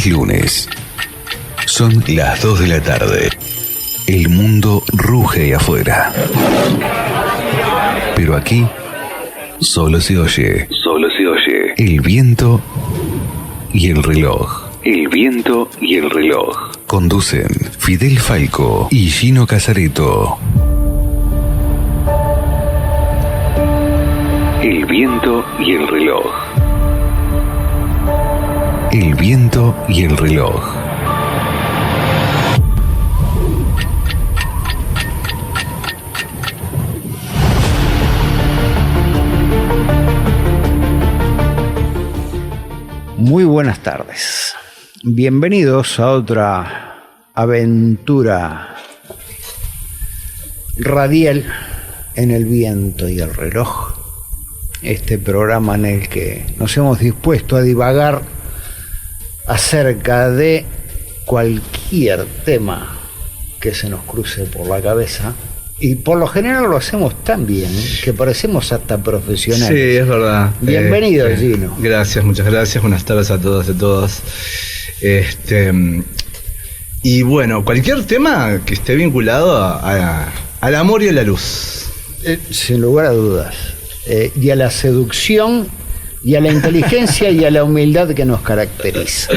Es lunes. Son las 2 de la tarde. El mundo ruge ahí afuera. Pero aquí solo se oye el viento y el reloj. El viento y el reloj. Conducen Fidel Falco y Gino Casareto. El viento y el reloj. El viento y el reloj. Muy buenas tardes. Bienvenidos a otra aventura radial en el viento y el reloj. Este programa en el que nos hemos dispuesto a divagar acerca de cualquier tema que se nos cruce por la cabeza. Y por lo general lo hacemos tan bien que parecemos hasta profesionales. Sí, es verdad. Bienvenido, Gino. Gracias, muchas gracias. Buenas tardes a todos y a todas. Y bueno, cualquier tema que esté vinculado al amor y a la luz. Sin lugar a dudas. Y a la seducción, y a la inteligencia y a la humildad que nos caracteriza.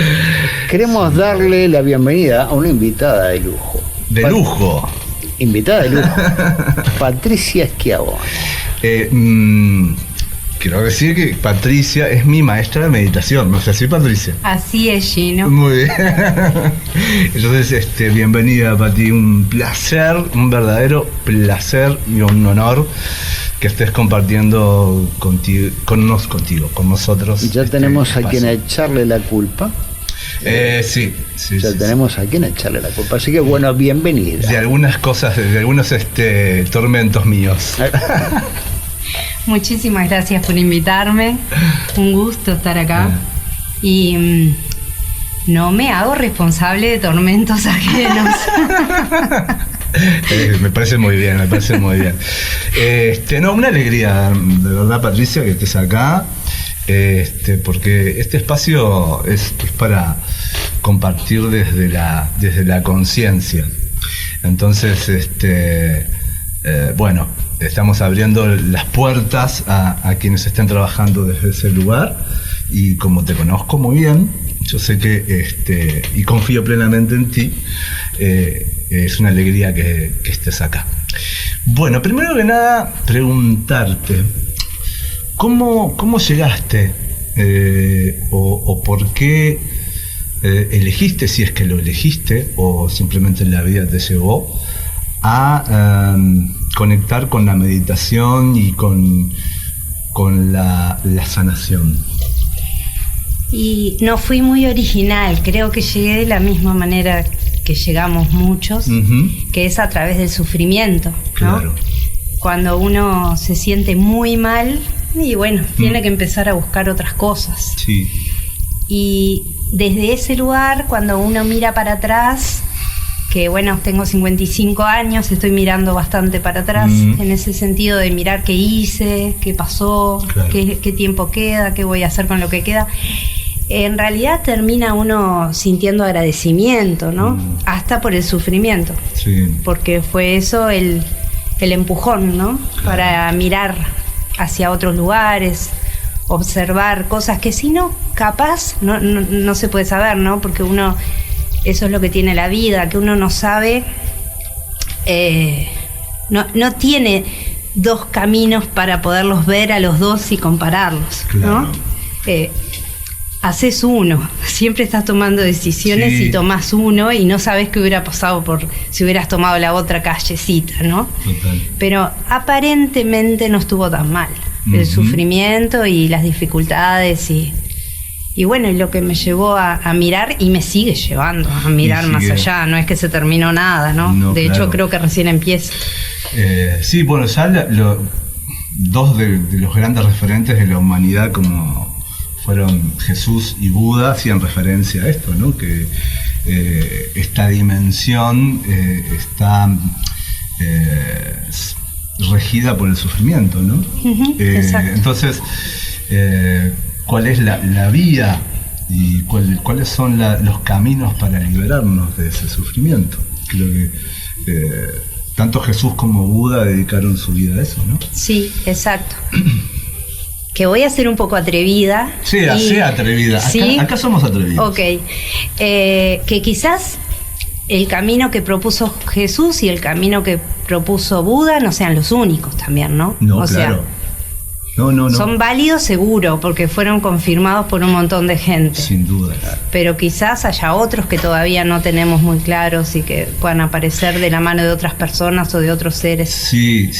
Queremos darle la bienvenida a una invitada de lujo. ¿De lujo? Invitada de lujo. Patricia Schiavone. Quiero decir que Patricia es mi maestra de meditación, ¿no es así, Patricia? Así es, Gino. Muy bien. Entonces, bienvenida, Pati. Un placer, un verdadero placer y un honor que estés compartiendo con nosotros. Ya tenemos a quien echarle la culpa. Sí. Tenemos a quien echarle la culpa. Así que, bueno, bienvenida. De algunas cosas, de algunos tormentos míos. Muchísimas gracias por invitarme. Un gusto estar acá. Y no me hago responsable de tormentos ajenos. Me parece muy bien. No, una alegría, de verdad, Patricia, que estés acá. Porque este espacio es para compartir desde la conciencia. Entonces, bueno, estamos abriendo las puertas a quienes estén trabajando desde ese lugar, y como te conozco muy bien, yo sé que y confío plenamente en ti, es una alegría que estés acá. Bueno, primero que nada, preguntarte ¿cómo llegaste o por qué elegiste, si es que lo elegiste o simplemente la vida te llevó a conectar con la meditación y con la sanación? Y no fui muy original, creo que llegué de la misma manera que llegamos muchos, que es a través del sufrimiento, ¿no? Claro. Cuando uno se siente muy mal, y bueno, tiene que empezar a buscar otras cosas. Sí. Y desde ese lugar, cuando uno mira para atrás, que bueno, tengo 55 años, estoy mirando bastante para atrás, en ese sentido de mirar qué hice, qué pasó, claro, qué tiempo queda, qué voy a hacer con lo que queda. En realidad termina uno sintiendo agradecimiento, ¿no? Hasta por el sufrimiento. Sí. Porque fue eso el empujón, ¿no? Claro. Para mirar hacia otros lugares, observar cosas que si no, capaz, no se puede saber, ¿no? Porque uno, eso es lo que tiene la vida, que uno no sabe, no tiene dos caminos para poderlos ver a los dos y compararlos, claro, ¿no? Haces uno, siempre estás tomando decisiones, sí, y tomás uno y no sabes qué hubiera pasado si hubieras tomado la otra callecita, ¿no? Total. Pero aparentemente no estuvo tan mal. El sufrimiento y las dificultades y bueno, lo que me llevó a mirar y me sigue llevando a mirar más allá, no es que se terminó nada, ¿no? De hecho, creo que recién empieza. Sí, bueno, ya dos de los grandes referentes de la humanidad como fueron Jesús y Buda, hacían referencia a esto, ¿no? Que esta dimensión está regida por el sufrimiento, ¿no? Exacto. Entonces, ¿cuál es la vía y cuáles son los caminos para liberarnos de ese sufrimiento. Creo que tanto Jesús como Buda dedicaron su vida a eso, ¿no? Sí, exacto. Que voy a ser un poco atrevida. Sea atrevida. ¿Sí? Acá somos atrevidos. Ok. Que quizás el camino que propuso Jesús y el camino que propuso Buda no sean los únicos también, ¿no? No, claro. No. Son válidos seguro, porque fueron confirmados por un montón de gente. Sin duda. Pero quizás haya otros que todavía no tenemos muy claros y que puedan aparecer de la mano de otras personas o de otros seres. Sí.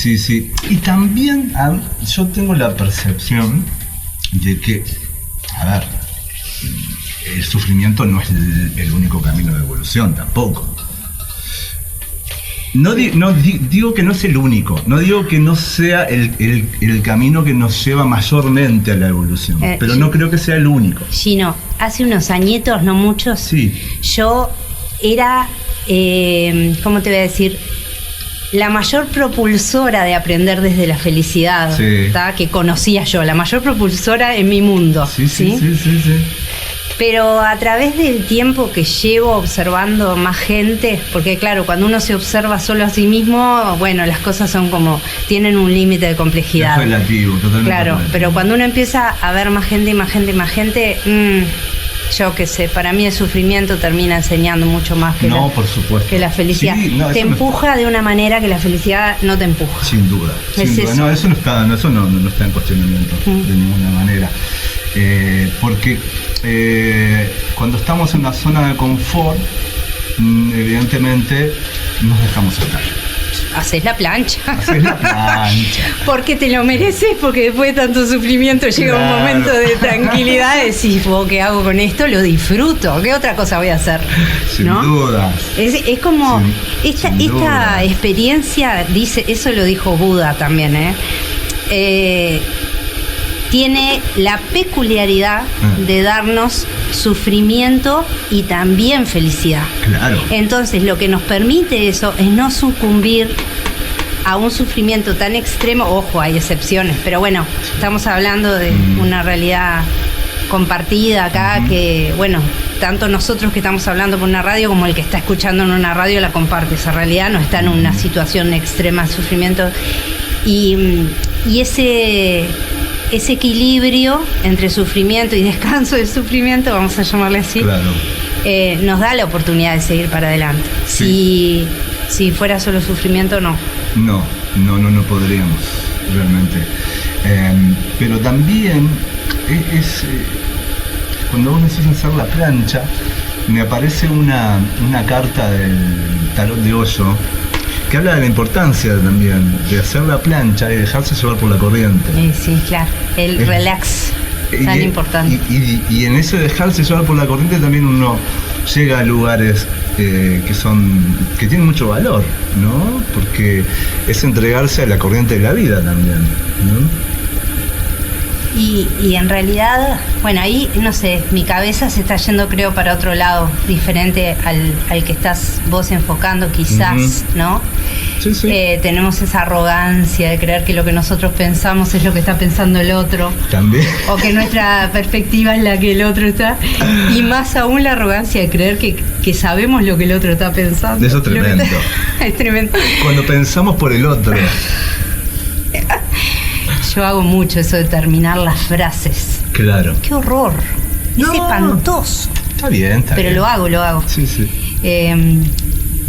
Y también yo tengo la percepción de que, a ver, el sufrimiento no es el único camino de evolución tampoco. Digo que no es el único, no digo que no sea el camino que nos lleva mayormente a la evolución, pero no creo que sea el único. Gino, hace unos añitos, no muchos, sí. Yo era, ¿cómo te voy a decir? La mayor propulsora de aprender desde la felicidad, sí. Que conocía yo, la mayor propulsora en mi mundo. Sí. Pero a través del tiempo que llevo observando más gente, porque claro, cuando uno se observa solo a sí mismo, bueno, las cosas son como, tienen un límite de complejidad. Es relativo, totalmente. Claro, relativo. pero cuando uno empieza a ver más gente, yo qué sé, para mí el sufrimiento termina enseñando mucho más que, por supuesto, que la felicidad. Sí, te empuja de una manera que la felicidad no te empuja. Sin duda. Eso. No, eso no está en cuestionamiento de ninguna manera. Porque cuando estamos en una zona de confort, evidentemente nos dejamos estar. Haces la plancha. Porque te lo mereces, porque después de tanto sufrimiento llega un momento de tranquilidad, decís, ¿qué hago con esto? Lo disfruto, ¿qué otra cosa voy a hacer? Sin duda. Es como, esta experiencia, eso lo dijo Buda también, tiene la peculiaridad de darnos sufrimiento y también felicidad. Claro. Entonces, lo que nos permite eso es no sucumbir a un sufrimiento tan extremo. Ojo, hay excepciones, pero bueno, estamos hablando de una realidad compartida acá que, bueno, tanto nosotros que estamos hablando por una radio como el que está escuchando en una radio la comparte. Esa realidad no está en una situación extrema de sufrimiento. Y ese equilibrio entre sufrimiento y descanso del sufrimiento, vamos a llamarle así, claro. Nos da la oportunidad de seguir para adelante. Sí. Si fuera solo sufrimiento, no podríamos realmente. Pero también cuando vos decís hacer la plancha, me aparece una carta del tarot de Osho que habla de la importancia también de hacer la plancha y dejarse llevar por la corriente. Sí, claro, el relax tan importante. Y en ese dejarse llevar por la corriente también uno llega a lugares que tienen mucho valor, ¿no? Porque es entregarse a la corriente de la vida también, ¿no? Y en realidad, bueno, ahí, no sé, mi cabeza se está yendo, creo, para otro lado, diferente al que estás vos enfocando, quizás, ¿no? Sí. Tenemos esa arrogancia de creer que lo que nosotros pensamos es lo que está pensando el otro. También. O que nuestra perspectiva es la que el otro está. Y más aún la arrogancia de creer que sabemos lo que el otro está pensando. Eso es tremendo. Es tremendo. Cuando pensamos por el otro. Yo hago mucho eso de terminar las frases. Claro. ¡Qué horror! Es espantoso. Está bien. Pero lo hago. Sí.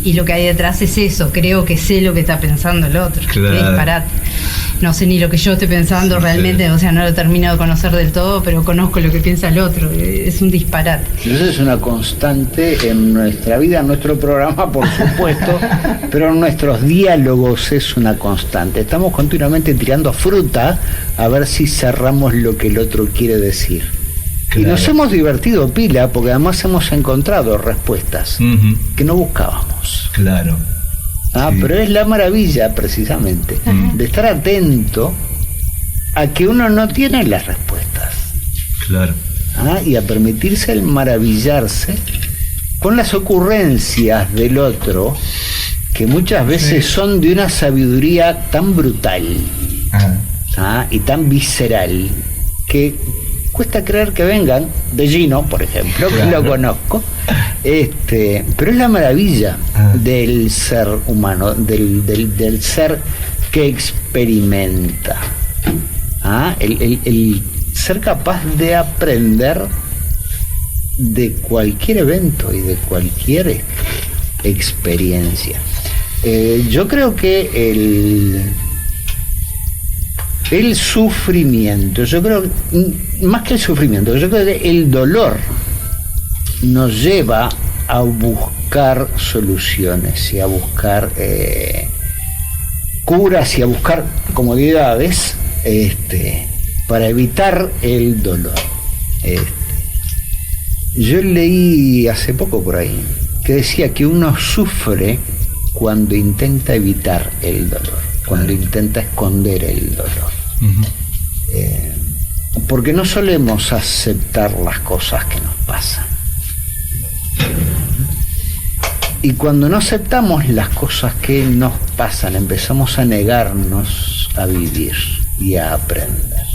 Y lo que hay detrás es eso. Creo que sé lo que está pensando el otro. Claro. Qué disparate. No sé ni lo que yo esté pensando realmente, o sea, no lo termino de conocer del todo, pero conozco lo que piensa el otro. Es un disparate. Eso es una constante en nuestra vida, en nuestro programa, por supuesto, pero en nuestros diálogos es una constante. Estamos continuamente tirando fruta a ver si cerramos lo que el otro quiere decir. Claro. Y nos hemos divertido pila, porque además hemos encontrado respuestas que no buscábamos. Claro. Sí. Pero es la maravilla, precisamente, de estar atento a que uno no tiene las respuestas. Claro. Y a permitirse el maravillarse con las ocurrencias del otro, que muchas veces son de una sabiduría tan brutal y tan visceral, que cuesta creer que vengan, de Gino, por ejemplo, que lo conozco, pero es la maravilla del ser humano, del ser que experimenta. El ser capaz de aprender de cualquier evento y de cualquier experiencia. Yo creo que el sufrimiento, yo creo, más que el sufrimiento, yo creo que el dolor nos lleva a buscar soluciones y a buscar curas y a buscar comodidades para evitar el dolor. Yo leí hace poco por ahí que decía que uno sufre cuando intenta evitar el dolor, cuando intenta esconder el dolor. Porque no solemos aceptar las cosas que nos pasan. Y cuando no aceptamos las cosas que nos pasan, empezamos a negarnos a vivir y a aprender.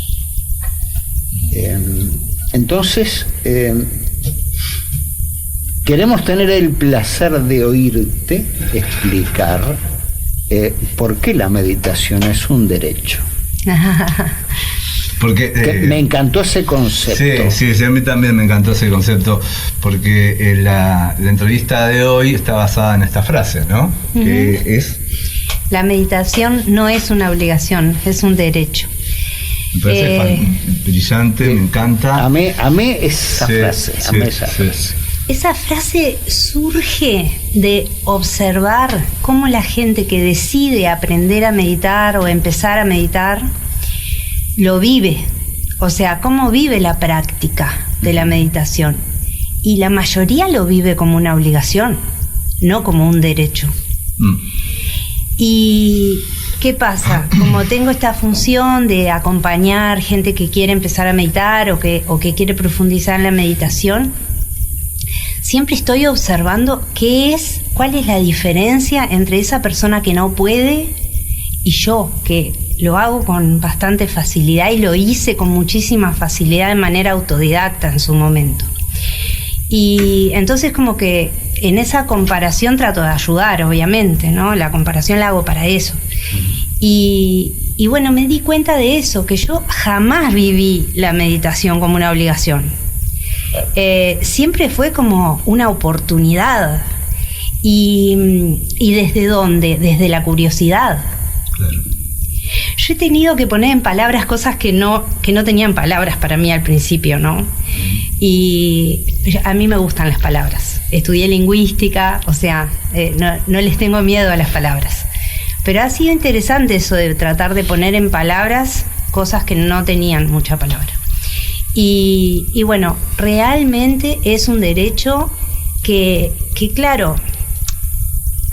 Entonces, queremos tener el placer de oírte explicar por qué la meditación es un derecho. Porque me encantó ese concepto. Sí, a mí también me encantó ese concepto, porque la entrevista de hoy está basada en esta frase, ¿no? Que es: la meditación no es una obligación, es un derecho. Me parece brillante, me encanta. Amé esa frase. Esa frase surge de observar cómo la gente que decide aprender a meditar o empezar a meditar lo vive, o sea, cómo vive la práctica de la meditación. Y la mayoría lo vive como una obligación, no como un derecho. ¿Y qué pasa? Como tengo esta función de acompañar gente que quiere empezar a meditar o que quiere profundizar en la meditación, siempre estoy observando cuál es la diferencia entre esa persona que no puede y yo, que lo hago con bastante facilidad y lo hice con muchísima facilidad de manera autodidacta en su momento. Y entonces como que en esa comparación trato de ayudar, obviamente, ¿no? La comparación la hago para eso. Y bueno, me di cuenta de eso, que yo jamás viví la meditación como una obligación. Siempre fue como una oportunidad. ¿Y desde dónde? Desde la curiosidad. Claro. Yo he tenido que poner en palabras cosas que no tenían palabras para mí al principio, ¿no? Y a mí me gustan las palabras. Estudié lingüística, o sea, no les tengo miedo a las palabras. Pero ha sido interesante eso de tratar de poner en palabras cosas que no tenían mucha palabra. Y bueno, realmente es un derecho que claro,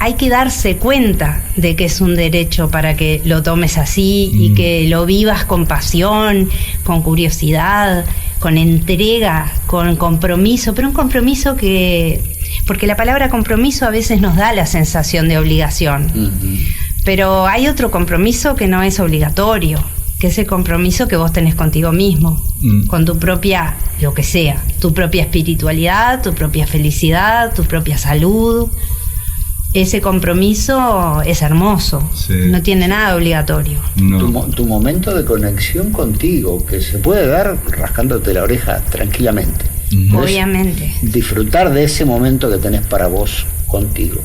hay que darse cuenta de que es un derecho para que lo tomes así y que lo vivas con pasión, con curiosidad, con entrega, con compromiso, pero un compromiso porque la palabra compromiso a veces nos da la sensación de obligación, pero hay otro compromiso que no es obligatorio, que es el compromiso que vos tenés contigo mismo, con tu propia, lo que sea, tu propia espiritualidad, tu propia felicidad, tu propia salud. Ese compromiso es hermoso, no tiene nada obligatorio. No. Tu momento de conexión contigo, que se puede dar rascándote la oreja tranquilamente. Obviamente. Disfrutar de ese momento que tenés para vos contigo.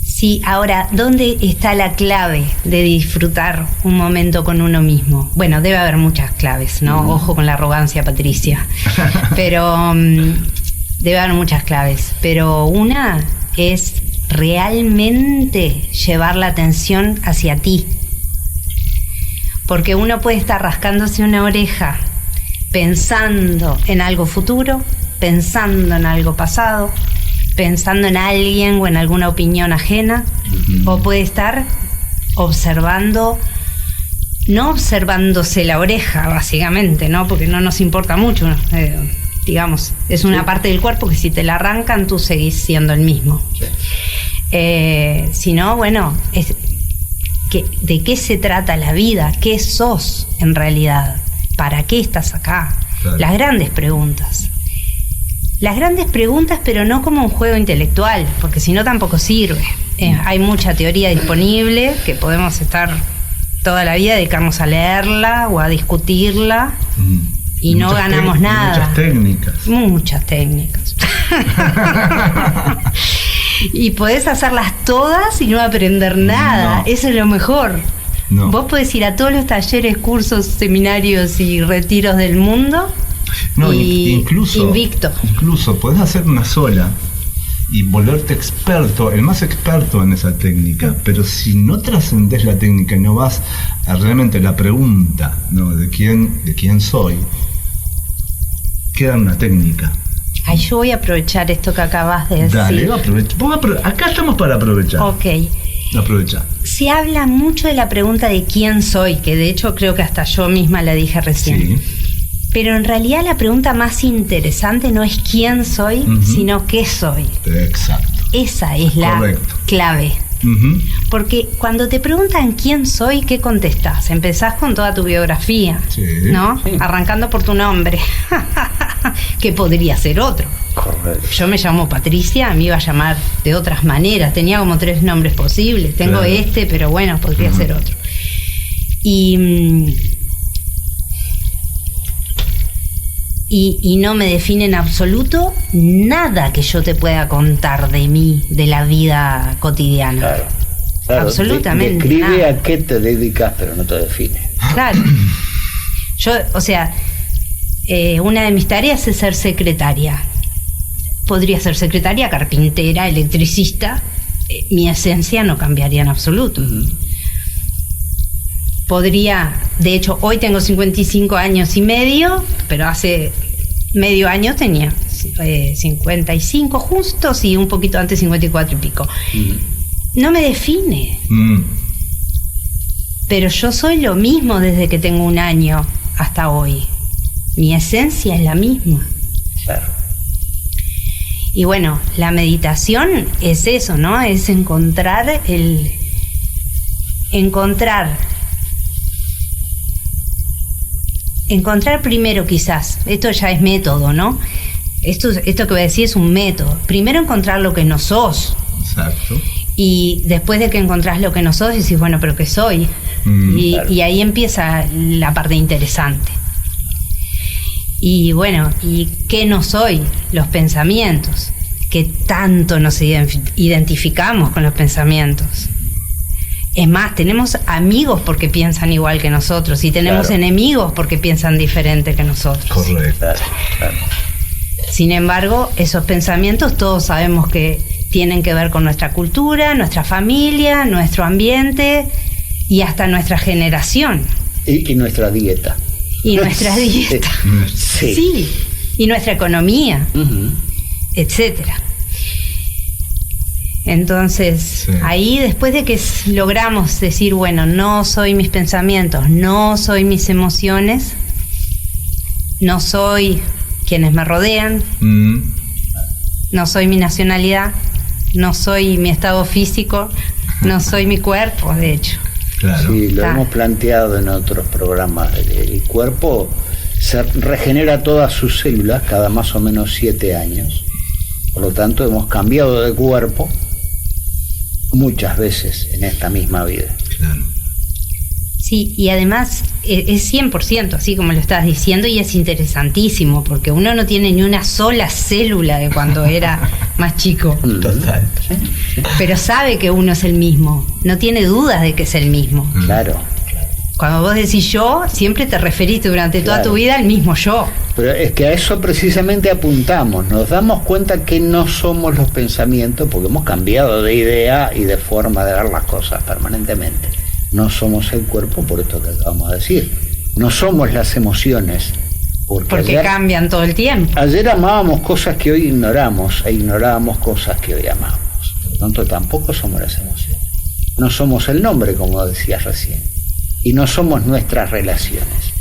Sí, ahora, ¿dónde está la clave de disfrutar un momento con uno mismo? Bueno, debe haber muchas claves, ¿no? Ojo con la arrogancia, Patricia. Pero debe haber muchas claves. Pero una es realmente llevar la atención hacia ti. Porque uno puede estar rascándose una oreja pensando en algo futuro, pensando en algo pasado, pensando en alguien o en alguna opinión ajena, o puede estar observando, no observándose la oreja básicamente, ¿no? Porque no nos importa mucho, digamos, es una parte del cuerpo que si te la arrancan tú seguís siendo el mismo. Sino, bueno, ¿de qué se trata la vida? ¿Qué sos en realidad? ¿Para qué estás acá? Claro. Las grandes preguntas. Las grandes preguntas, pero no como un juego intelectual, porque si no tampoco sirve. Hay mucha teoría disponible que podemos estar toda la vida, dedicarnos a leerla o a discutirla y no ganamos nada. Muchas técnicas. Y podés hacerlas todas y no aprender nada. No. Eso es lo mejor. No. Vos podés ir a todos los talleres, cursos, seminarios y retiros del mundo. No, incluso invicto. Incluso podés hacer una sola y volverte experto, el más experto en esa técnica, pero si no trascendés la técnica y no vas a realmente la pregunta, ¿no? de quién soy, queda una técnica. Ay, yo voy a aprovechar esto que acabas de decir. Dale, aprovecha. Acá estamos para aprovechar. Ok. Aprovecha. Se habla mucho de la pregunta de quién soy, que de hecho creo que hasta yo misma la dije recién. Sí. Pero en realidad la pregunta más interesante no es quién soy, sino qué soy. Exacto. Esa es la clave. Porque cuando te preguntan quién soy, ¿qué contestás? Empezás con toda tu biografía, ¿no? Sí. Arrancando por tu nombre, que podría ser otro. Correcto. Yo me llamo Patricia, me iba a llamar de otras maneras, tenía como 3 nombres posibles. Tengo pero bueno, podría ser otro. Y no me define en absoluto nada que yo te pueda contar de mí, de la vida cotidiana. Claro. Absolutamente. Describe nada. a qué te dedicas, pero no te define. Claro. Yo, una de mis tareas es ser secretaria. Podría ser secretaria, carpintera, electricista. Mi esencia no cambiaría en absoluto. Podría, de hecho, hoy tengo 55 años y medio, pero hace medio año tenía 55 justos y un poquito antes 54 y pico. No me define. Pero yo soy lo mismo desde que tengo 1 año hasta hoy. Mi esencia es la misma. Claro. Y bueno, la meditación es eso, ¿no? Es encontrar primero, quizás, esto ya es método, ¿no? Esto que voy a decir es un método. Primero encontrar lo que no sos. Exacto. Y después de que encontrás lo que no sos, decís, bueno, pero ¿qué soy? Y ahí empieza la parte interesante. Y bueno, ¿y qué no soy? Los pensamientos. Que tanto nos identificamos con los pensamientos. Es más, tenemos amigos porque piensan igual que nosotros y tenemos enemigos porque piensan diferente que nosotros. Correcto. Claro. Sin embargo, esos pensamientos todos sabemos que tienen que ver con nuestra cultura, nuestra familia, nuestro ambiente y hasta nuestra generación. Y nuestra dieta. Y nuestra dieta. Sí. Y nuestra economía, etcétera. Entonces, ahí después de que logramos decir, bueno, no soy mis pensamientos, no soy mis emociones, no soy quienes me rodean, no soy mi nacionalidad, no soy mi estado físico, no soy mi cuerpo, de hecho. Claro. Sí, lo hemos planteado en otros programas. El cuerpo se regenera todas sus células cada más o menos 7 años. Por lo tanto, hemos cambiado de cuerpo muchas veces en esta misma vida. Claro. Sí, y además es 100%, así como lo estás diciendo, y es interesantísimo, porque uno no tiene ni una sola célula de cuando era más chico. Total. Pero sabe que uno es el mismo, no tiene dudas de que es el mismo. Claro. Cuando vos decís yo, siempre te referiste durante toda tu vida al mismo yo. Pero es que a eso precisamente apuntamos. Nos damos cuenta que no somos los pensamientos, porque hemos cambiado de idea y de forma de ver las cosas permanentemente. No somos el cuerpo, por esto que acabamos de decir. No somos las emociones. Porque ayer cambian todo el tiempo. Ayer amábamos cosas que hoy ignoramos e ignorábamos cosas que hoy amamos. Por lo tanto, tampoco somos las emociones. No somos el nombre, como decías recién. Y no somos nuestras relaciones.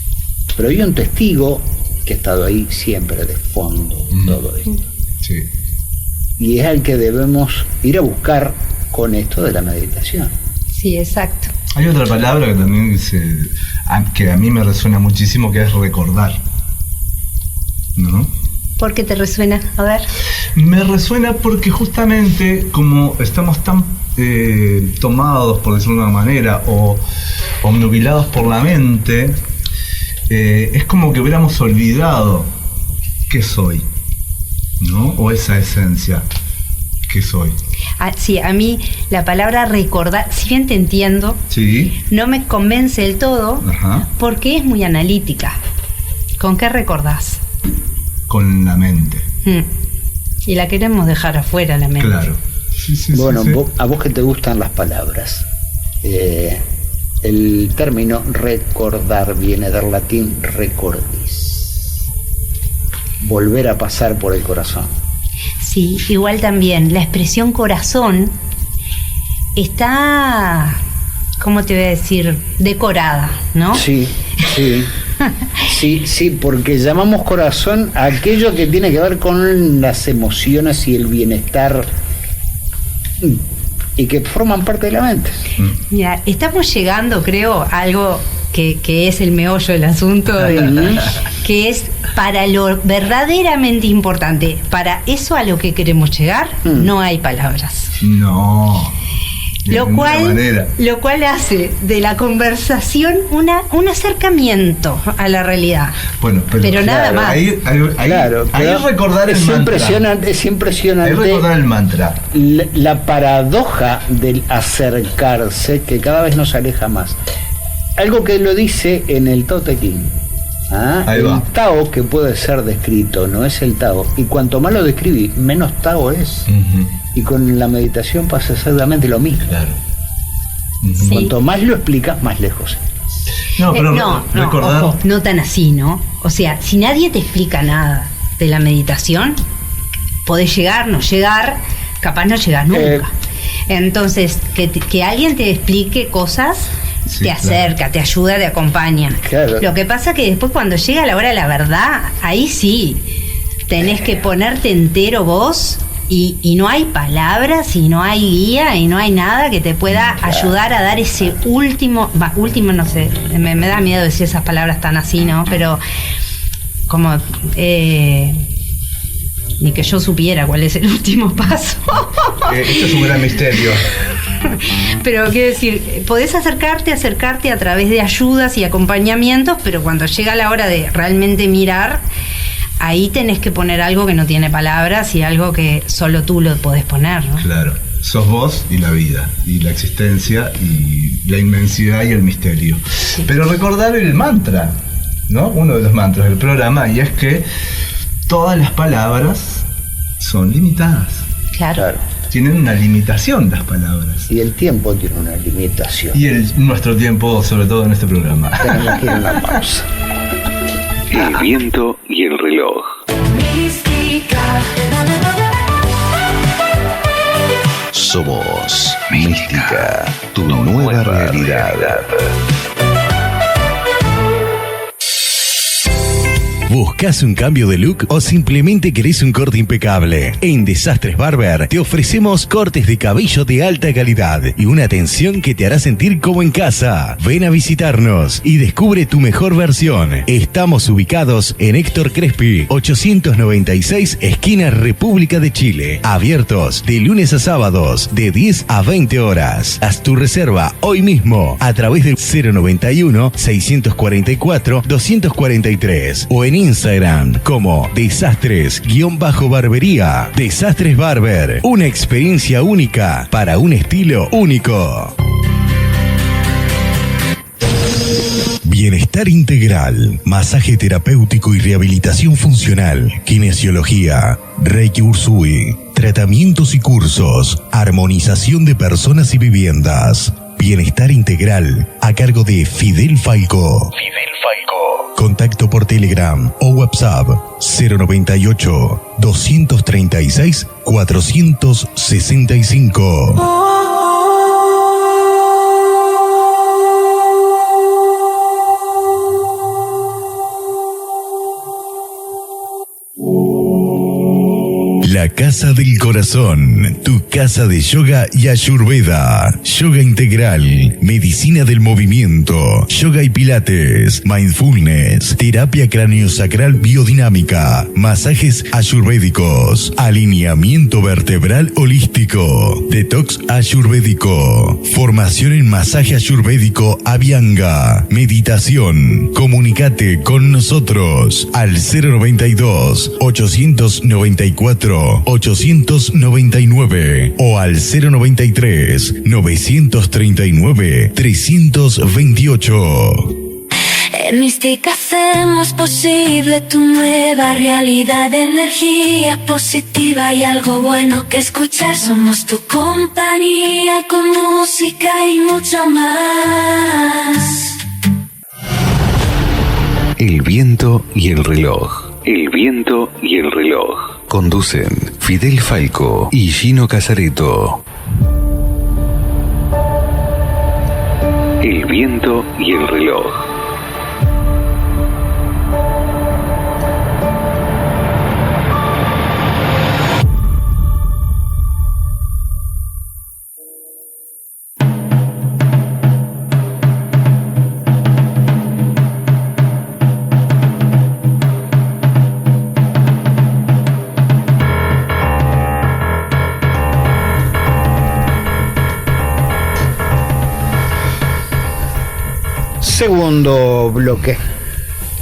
Pero hay un testigo que ha estado ahí siempre de fondo, todo esto. Sí. Y es al que debemos ir a buscar con esto de la meditación. Sí, exacto. Hay otra palabra que también que a mí me resuena muchísimo, que es recordar. ¿no? ¿Por qué te resuena? A ver. Me resuena porque justamente como estamos tan tomados, por decirlo de una manera, o obnubilados por la mente, es como que hubiéramos olvidado qué soy, ¿no? O esa esencia que soy. Sí, a mí la palabra recordar, si bien te entiendo, Sí. no me convence del todo, Ajá. porque es muy analítica. ¿Con qué recordás? Con la mente. Y la queremos dejar afuera, la mente. Claro. Sí, sí, Bueno, sí, sí. a vos que te gustan las palabras, el término recordar viene del latín recordis, volver a pasar por el corazón. Sí, igual también la expresión corazón está, ¿cómo te voy a decir? Decorada, ¿no? Sí, sí. Sí, porque llamamos corazón a aquello que tiene que ver con las emociones y el bienestar y que forman parte de la mente. Mira, estamos llegando, creo, a algo que es el meollo del asunto, que es para lo verdaderamente importante. Para eso a lo que queremos llegar, no hay palabras. No. De ninguna manera. Lo cual hace de la conversación un acercamiento a la realidad. Bueno, pero nada más. Ahí recordar el mantra. Es impresionante. Ahí recordar el mantra. La paradoja del acercarse que cada vez nos aleja más. Algo que lo dice en el Tao Te Ching. Ahí el va. Tao que puede ser descrito no es el Tao, y cuanto más lo describí, menos Tao es. Y con la meditación pasa exactamente lo mismo. Claro. Sí. Cuanto más lo explicas, más lejos. No, pero recordar. Ojo, no tan así, ¿no? O sea, si nadie te explica nada de la meditación, podés llegar, no llegar, capaz no llegas nunca. Entonces, que alguien te explique cosas, Sí, te acerca, claro. te ayuda, te acompaña. Claro. Lo que pasa que después cuando llega la hora de la verdad, ahí sí, tenés que ponerte entero vos. Y no hay palabras, y no hay guía, y no hay nada que te pueda ayudar a dar ese último no sé, me da miedo decir esas palabras tan así, ¿no? Pero como ni que yo supiera cuál es el último paso. Esto es un gran misterio. Pero quiero decir, podés acercarte a través de ayudas y acompañamientos, pero cuando llega la hora de realmente mirar, ahí tenés que poner algo que no tiene palabras y algo que solo tú lo podés poner, ¿no? Claro. Sos vos y la vida, y la existencia, y la inmensidad y el misterio. Sí. Pero recordar el mantra, ¿no? Uno de los mantras del programa, y es que todas las palabras son limitadas. Claro. Tienen una limitación las palabras. Y el tiempo tiene una limitación. Y nuestro tiempo, sobre todo en este programa. Tenemos que ir a una pausa. El viento y el reloj. Somos Mística, tu nueva realidad. ¿Buscas un cambio de look o simplemente querés un corte impecable? En Desastres Barber te ofrecemos cortes de cabello de alta calidad y una atención que te hará sentir como en casa. Ven a visitarnos y descubre tu mejor versión. Estamos ubicados en Héctor Crespi, 896, esquina República de Chile. Abiertos de lunes a sábados, de 10 a 20 horas. Haz tu reserva hoy mismo a través del 091-644-243 o en Instagram como Desastres_Barbería. Desastres Barber, una experiencia única para un estilo único. Bienestar integral, masaje terapéutico y rehabilitación funcional, kinesiología, Reiki Usui, tratamientos y cursos, armonización de personas y viviendas. Bienestar integral a cargo de Fidel Falco. Contacto por Telegram o WhatsApp 098-236-465. La casa Casa del Corazón, tu casa de yoga y ayurveda, yoga integral, medicina del movimiento, yoga y pilates, mindfulness, terapia craneosacral biodinámica, masajes ayurvédicos, alineamiento vertebral holístico, detox ayurvédico, formación en masaje ayurvédico Abhyanga, meditación. Comunicate con nosotros al 092 894 899 o al 093 939 328. En Mística hacemos posible tu nueva realidad, energía positiva y algo bueno que escuchar. Somos tu compañía con música y mucho más. El viento y el reloj. El viento y el reloj. Conducen Fidel Falco y Gino Casareto. El viento y el reloj. Segundo bloque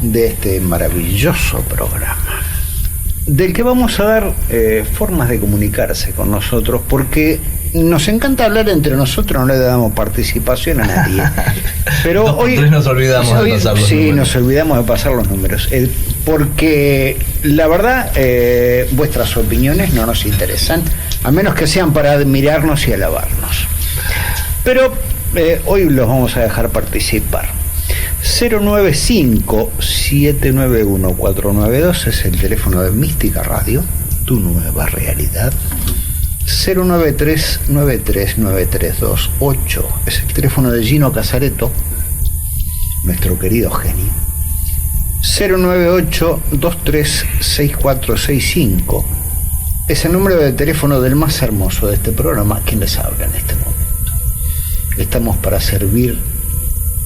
de este maravilloso programa, del que vamos a dar formas de comunicarse con nosotros, porque nos encanta hablar entre nosotros, no le damos participación a nadie. Pero hoy nos olvidamos de pasar los números. Sí, nos olvidamos de pasar los números, porque la verdad vuestras opiniones no nos interesan, a menos que sean para admirarnos y alabarnos. Pero hoy los vamos a dejar participar. 095-791-492 es el teléfono de Mística Radio, tu nueva realidad. 093-939328 es el teléfono de Gino Casareto, nuestro querido genio. 098-236465 es el número de teléfono del más hermoso de este programa, quien les habla en este momento. Estamos para servir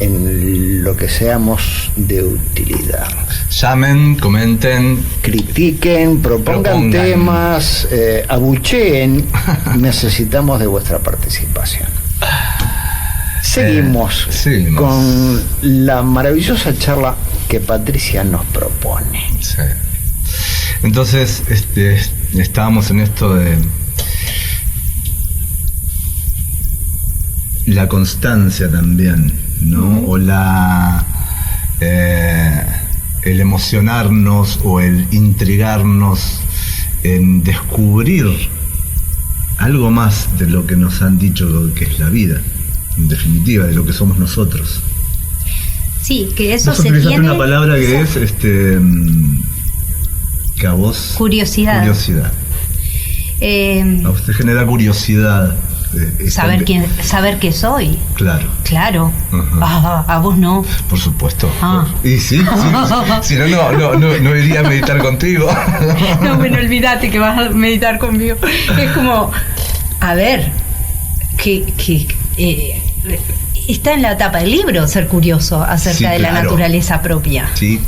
en lo que seamos de utilidad. Llamen, comenten, critiquen, propongan temas, abucheen. Necesitamos de vuestra participación. Seguimos con la maravillosa charla que Patricia nos propone. Sí. Entonces, estábamos en esto de la constancia también, ¿no? O el emocionarnos o el intrigarnos en descubrir algo más de lo que nos han dicho que es la vida, en definitiva, de lo que somos nosotros. Sí, que eso vos se utilizaste tiene... una palabra que es que a vos... Curiosidad. A usted genera curiosidad. Saber qué soy. Claro. Uh-huh. A vos no. Por supuesto. Ah. Y sí. Si no iría a meditar contigo. No, bueno, olvídate que vas a meditar conmigo. Es como, a ver, que está en la tapa del libro ser curioso acerca de la naturaleza propia. Sí.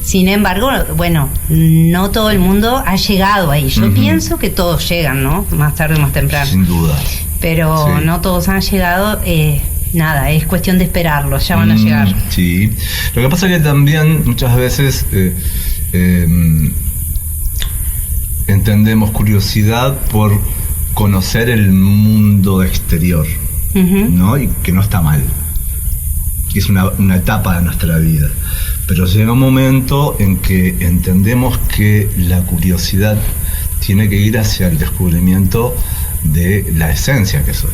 Sin embargo, bueno, no todo el mundo ha llegado ahí. Yo pienso que todos llegan, ¿no? Más tarde o más temprano. Sin duda. Pero no todos han llegado. Nada, es cuestión de esperarlos, ya van a llegar. Sí. Lo que pasa es que también muchas veces entendemos curiosidad por conocer el mundo exterior, ¿no? Y que no está mal. Es una etapa de nuestra vida. Pero llega un momento en que entendemos que la curiosidad tiene que ir hacia el descubrimiento de la esencia que soy.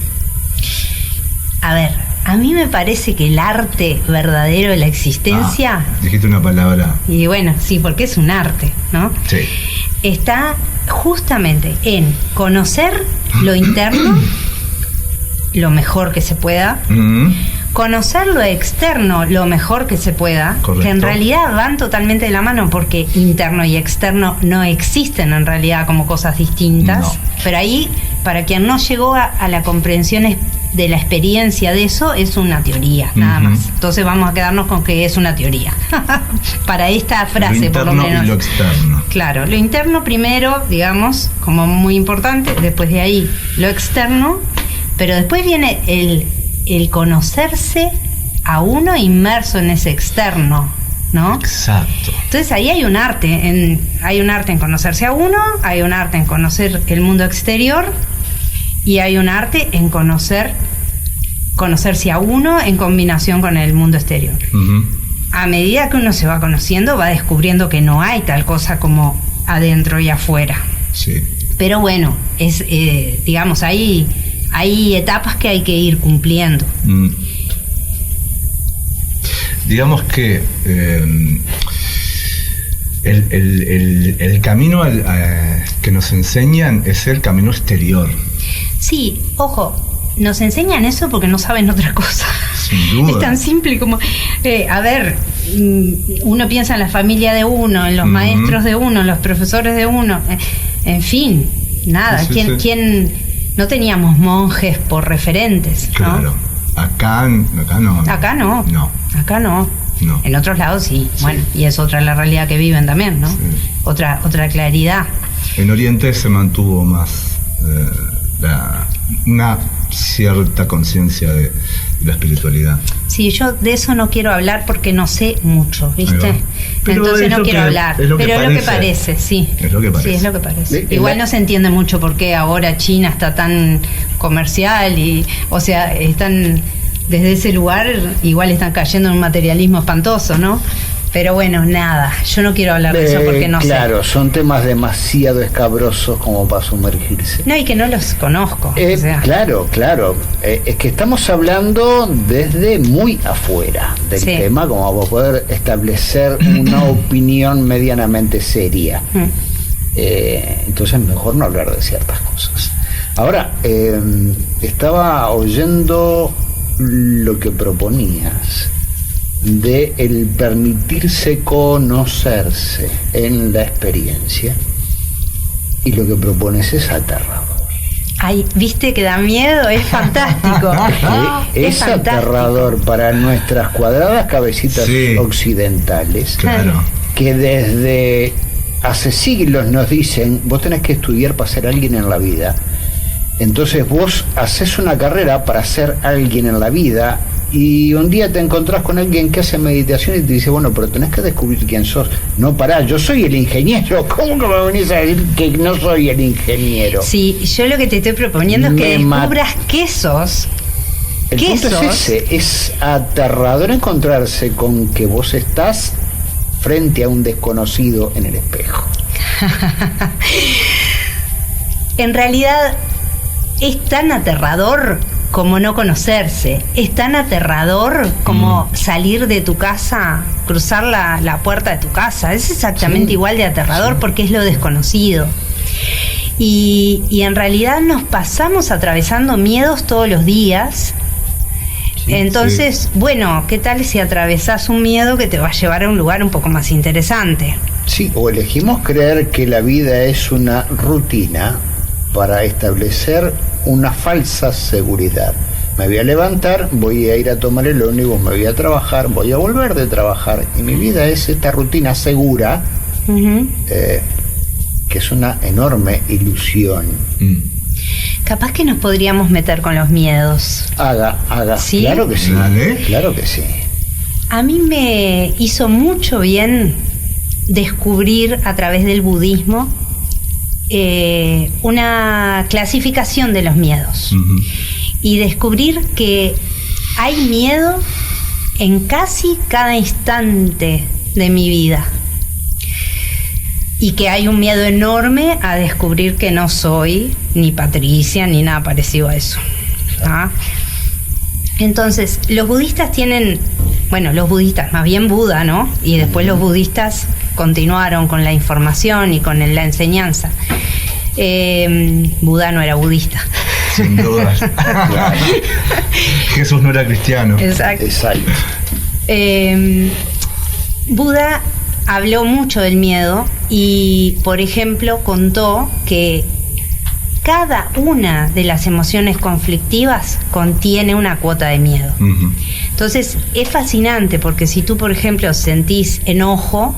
A ver, a mí me parece que el arte verdadero de la existencia... Dijiste una palabra... Y bueno, sí, porque es un arte, ¿no? Sí. Está justamente en conocer lo interno, lo mejor que se pueda, conocer lo externo lo mejor que se pueda, Correcto. que en realidad van totalmente de la mano, porque interno y externo no existen en realidad como cosas distintas. No. Pero ahí, para quien no llegó a la comprensión de la experiencia de eso, es una teoría, nada Ujú. más. Entonces vamos a quedarnos con que es una teoría. Para esta frase, lo por lo interno menos. y lo externo. Claro, lo interno primero, digamos, como muy importante, después de ahí lo externo, pero después viene el conocerse a uno inmerso en ese externo, ¿no? Exacto. Entonces ahí hay un arte, hay un arte en conocerse a uno, hay un arte en conocer el mundo exterior y hay un arte en conocerse a uno en combinación con el mundo exterior. Ujú. A medida que uno se va conociendo, va descubriendo que no hay tal cosa como adentro y afuera. Sí. Pero bueno, digamos, hay etapas que hay que ir cumpliendo. Mm. Digamos que el camino que nos enseñan es el camino exterior. Sí, ojo, nos enseñan eso porque no saben otra cosa. Sin duda. Es tan simple como, uno piensa en la familia de uno, en los Ujú. maestros de uno, en los profesores de uno, en fin, nada. Sí, sí, sí. ¿Quién no teníamos monjes por referentes? ¿no? Claro. Acá no. Acá no. No. Acá no. No. En otros lados sí. Bueno, y es otra la realidad que viven también, ¿no? Sí. Otra claridad. En Oriente se mantuvo más una cierta conciencia de la espiritualidad. Sí, yo de eso no quiero hablar porque no sé mucho, ¿viste? Ahí va. Pero Entonces es no lo quiero que- hablar. es lo que Pero es lo que parece. parece, sí. Es lo que parece. Sí, es lo que parece. De- Igual la- no se entiende mucho por qué ahora China está tan comercial y, o sea, están desde ese lugar, igual están cayendo en un materialismo espantoso, ¿no? Pero bueno, nada, yo no quiero hablar de eso porque no claro, son temas demasiado escabrosos como para sumergirse. sé. No, y que no los conozco. O sea. Claro. Es que estamos hablando desde muy afuera del Sí. tema, como para poder establecer una opinión medianamente seria. Mm. Entonces mejor no hablar de ciertas cosas. Ahora, estaba oyendo lo que proponías de el permitirse conocerse en la experiencia, y lo que propones es aterrador. Ay, ¿viste que da miedo? Es fantástico. Es aterrador para nuestras cuadradas cabecitas Sí. occidentales, Claro. que desde hace siglos nos dicen: vos tenés que estudiar para ser alguien en la vida. Entonces vos haces una carrera para ser alguien en la vida, y un día te encontrás con alguien que hace meditación y te dice: bueno, pero tenés que descubrir quién sos. No, pará, yo soy el ingeniero. ¿Cómo que me venís a decir que no soy el ingeniero? Sí, yo lo que te estoy proponiendo es que Me ma- descubras qué sos. El ¿Qué punto sos? es ese: es aterrador encontrarse con que vos estás frente a un desconocido en el espejo. En realidad es tan aterrador como no conocerse. Es tan aterrador como salir de tu casa, cruzar la puerta de tu casa. Es exactamente Sí, igual de aterrador porque es lo desconocido. Y en realidad nos pasamos atravesando miedos todos los días. Entonces, bueno, ¿qué tal si atravesás un miedo que te va a llevar a un lugar un poco más interesante? Sí, o elegimos creer que la vida es una rutina para establecer una falsa seguridad. Me voy a levantar, voy a ir a tomar el ómnibus, me voy a trabajar, voy a volver de trabajar, y mi vida es esta rutina segura, Ujú. que es una enorme ilusión. Capaz que nos podríamos meter con los miedos. Haga, ¿Sí? claro que sí, Dale. claro que sí. A mí me hizo mucho bien descubrir a través del budismo una clasificación de los miedos Ujú. y descubrir que hay miedo en casi cada instante de mi vida y que hay un miedo enorme a descubrir que no soy ni Patricia ni nada parecido a eso. ¿Ah? Entonces, los budistas tienen, bueno, los budistas, más bien Buda, ¿no? Y después los budistas continuaron con la información y con la enseñanza. Buda no era budista. Sin dudas. Jesús no era cristiano. Exacto. Exacto. Buda habló mucho del miedo y, por ejemplo, contó que cada una de las emociones conflictivas contiene una cuota de miedo. Uh-huh. Entonces, es fascinante porque si tú, por ejemplo, sentís enojo,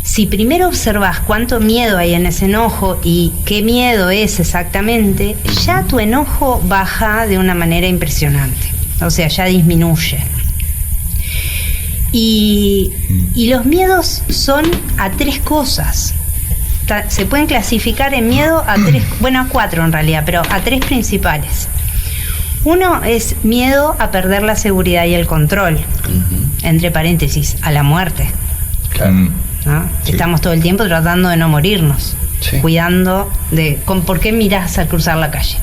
si primero observas cuánto miedo hay en ese enojo y qué miedo es exactamente, ya tu enojo baja de una manera impresionante. O sea, ya disminuye. Y los miedos son a tres cosas. Se pueden clasificar en miedo a tres, bueno, a cuatro en realidad, pero a tres principales. Uno es miedo a perder la seguridad y el control, entre paréntesis, a la muerte. Claro. ¿No? Sí. Estamos todo el tiempo tratando de no morirnos, Sí. cuidando de ¿por qué mirás al cruzar la calle?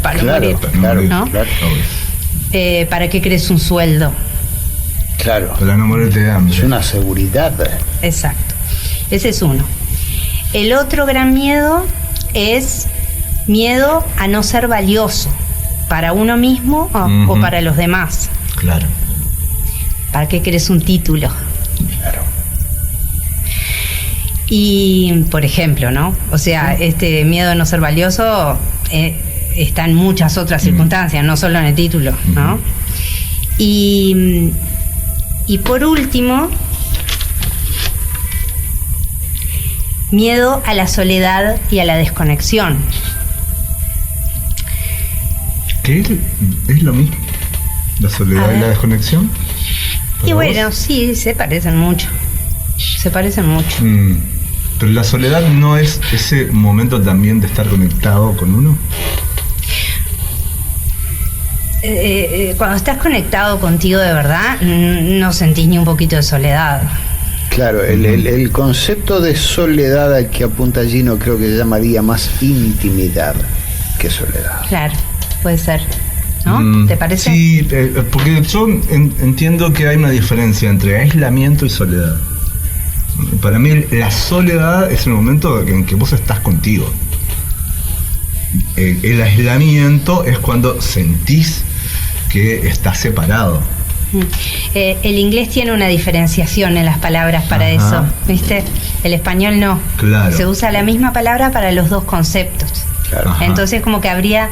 Para no morir. Claro, ¿no? claro, ¿Para qué querés un sueldo? claro. Para no morirte de hambre. Es una seguridad. Exacto. Ese es uno. El otro gran miedo es miedo a no ser valioso para uno mismo o para los demás. Claro. ¿Para qué querés un título? Claro. Y, por ejemplo, ¿no? O sea, este miedo a no ser valioso está en muchas otras circunstancias, no solo en el título, ¿no? Y por último, miedo a la soledad y a la desconexión. ¿Qué es lo mismo? ¿La soledad y la desconexión? Y ¿Para bueno, vos? sí, se parecen mucho. Se parecen mucho. Pero la soledad no es ese momento también de estar conectado con uno. Cuando estás conectado contigo de verdad, no sentís ni un poquito de soledad. Claro, el concepto de soledad al que apunta Gino creo que se llamaría más intimidad que soledad. Claro, puede ser. ¿No? ¿Te parece? Sí, porque yo entiendo que hay una diferencia entre aislamiento y soledad. Para mí la soledad es el momento en que vos estás contigo. El aislamiento es cuando sentís que estás separado. El inglés tiene una diferenciación en las palabras para Ajá. eso, ¿viste? El español no. Claro. Se usa la misma palabra para los dos conceptos. Claro. Ajá. Entonces como que habría...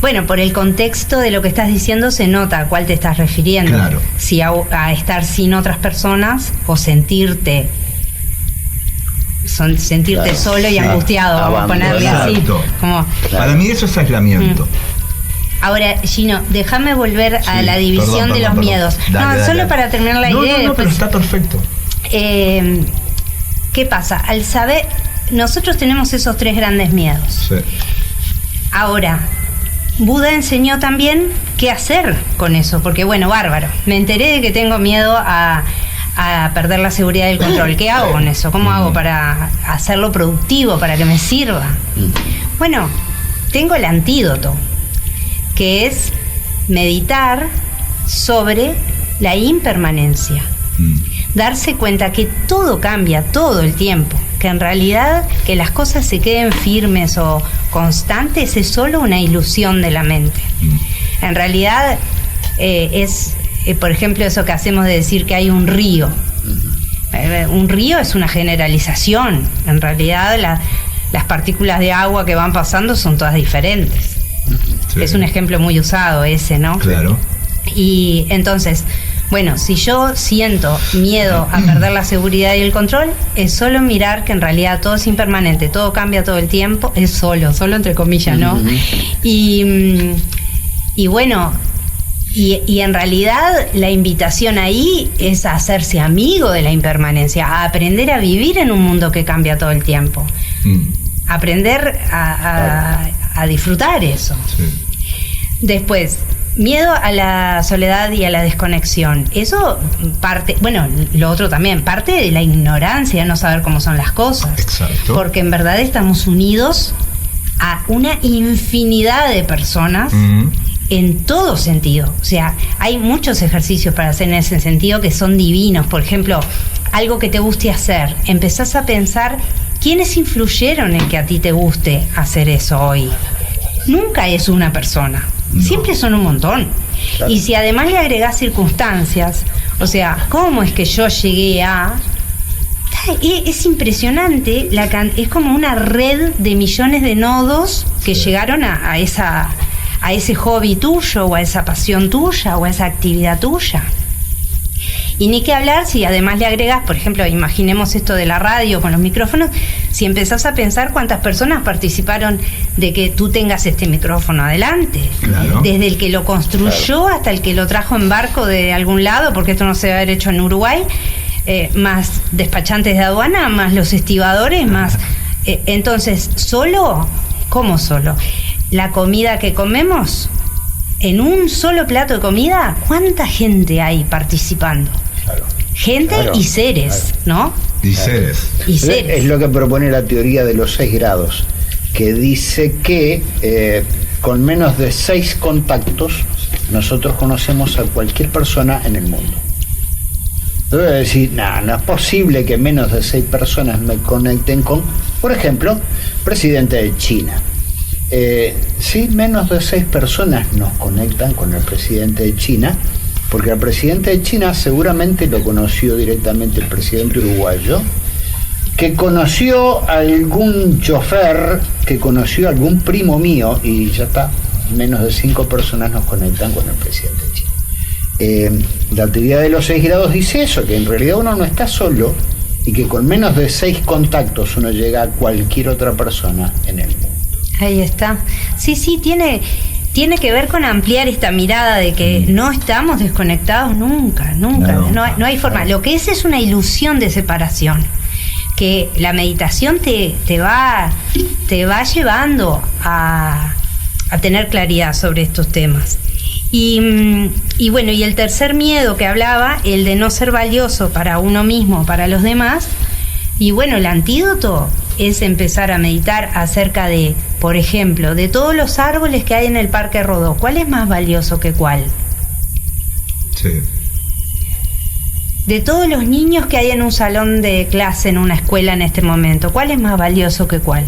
Bueno, por el contexto de lo que estás diciendo se nota a cuál te estás refiriendo. Claro. Si a estar sin otras personas o sentirte Claro. solo y Sí. angustiado, vamos a ponerle así. Exacto. Como, Para mí eso es aislamiento. ahora, Gino, déjame volver a Sí, la división de los perdón. miedos. Dale, Solo dale. para terminar la No, idea. no, pero después, está perfecto. ¿qué pasa? Al saber, nosotros tenemos esos tres grandes miedos. Sí. Ahora, Buda enseñó también qué hacer con eso, porque bueno, bárbaro. Me enteré de que tengo miedo a perder la seguridad y el control. ¿Qué hago con eso? ¿Cómo hago para hacerlo productivo, para que me sirva? Bueno, tengo el antídoto, que es meditar sobre la impermanencia. Darse cuenta que todo cambia todo el tiempo, que en realidad que las cosas se queden firmes o constantes es solo una ilusión de la mente. En realidad por ejemplo, eso que hacemos de decir que hay un río. Un río es una generalización. En realidad las partículas de agua que van pasando son todas diferentes. Sí. Es un ejemplo muy usado ese, ¿no? Claro. Y entonces, bueno, si yo siento miedo a perder la seguridad y el control, es solo mirar que en realidad todo es impermanente, todo cambia todo el tiempo, es solo entre comillas, ¿no? Y bueno, y en realidad la invitación ahí es a hacerse amigo de la impermanencia, a aprender a vivir en un mundo que cambia todo el tiempo, aprender a disfrutar eso. Sí. Después, miedo a la soledad y a la desconexión. Eso parte, bueno, lo otro también, parte de la ignorancia, no saber cómo son las cosas. Exacto. Porque en verdad estamos unidos a una infinidad de personas en todo sentido. O sea, hay muchos ejercicios para hacer en ese sentido que son divinos. Por ejemplo, algo que te guste hacer, empezás a pensar quiénes influyeron en que a ti te guste hacer eso hoy. nunca es una persona, siempre son un montón. Claro. Y si además le agregás circunstancias, o sea, ¿cómo es que yo llegué a...? Es impresionante, es como una red de millones de nodos que llegaron a ese hobby tuyo, o a esa pasión tuya, o a esa actividad tuya. Y ni que hablar si además le agregas, por ejemplo, imaginemos esto de la radio con los micrófonos, si empezás a pensar cuántas personas participaron de que tú tengas este micrófono adelante. Claro. Desde el que lo construyó hasta el que lo trajo en barco de algún lado, porque esto no se va a haber hecho en Uruguay, más despachantes de aduana, más los estibadores, más... entonces, ¿cómo solo? La comida que comemos, en un solo plato de comida, ¿cuánta gente hay participando? Claro. Gente y seres, ¿no? Y seres. Y seres. Es lo que propone la teoría de los 6 grados, que dice que con menos de 6 contactos nosotros conocemos a cualquier persona en el mundo. Yo voy a decir, no es posible que menos de 6 personas me conecten con, por ejemplo, presidente de China. Sí, menos de 6 personas nos conectan con el presidente de China, porque al presidente de China seguramente lo conoció directamente el presidente uruguayo, que conoció a algún chofer, que conoció a algún primo mío, y ya está, menos de 5 personas nos conectan con el presidente de China. La teoría de los 6 grados dice eso, que en realidad uno no está solo y que con menos de 6 contactos uno llega a cualquier otra persona en el mundo. Ahí está. Sí, tiene que ver con ampliar esta mirada de que no estamos desconectados nunca. No hay forma. Lo que es una ilusión de separación, que la meditación te va llevando a tener claridad sobre estos temas. Y bueno, y el tercer miedo que hablaba, el de no ser valioso para uno mismo, para los demás. Y bueno, el antídoto es empezar a meditar acerca de, por ejemplo, de todos los árboles que hay en el Parque Rodó, ¿cuál es más valioso que cuál? Sí. De todos los niños que hay en un salón de clase en una escuela en este momento, ¿cuál es más valioso que cuál?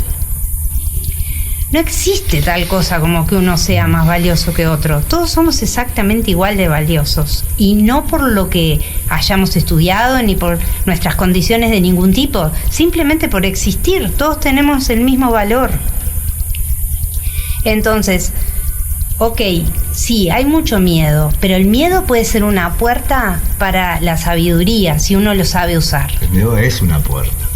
No existe tal cosa como que uno sea más valioso que otro. Todos somos exactamente igual de valiosos. Y no por lo que hayamos estudiado ni por nuestras condiciones de ningún tipo. Simplemente por existir. Todos tenemos el mismo valor. Entonces, ok, sí, hay mucho miedo. Pero el miedo puede ser una puerta para la sabiduría, si uno lo sabe usar. El miedo es una puerta.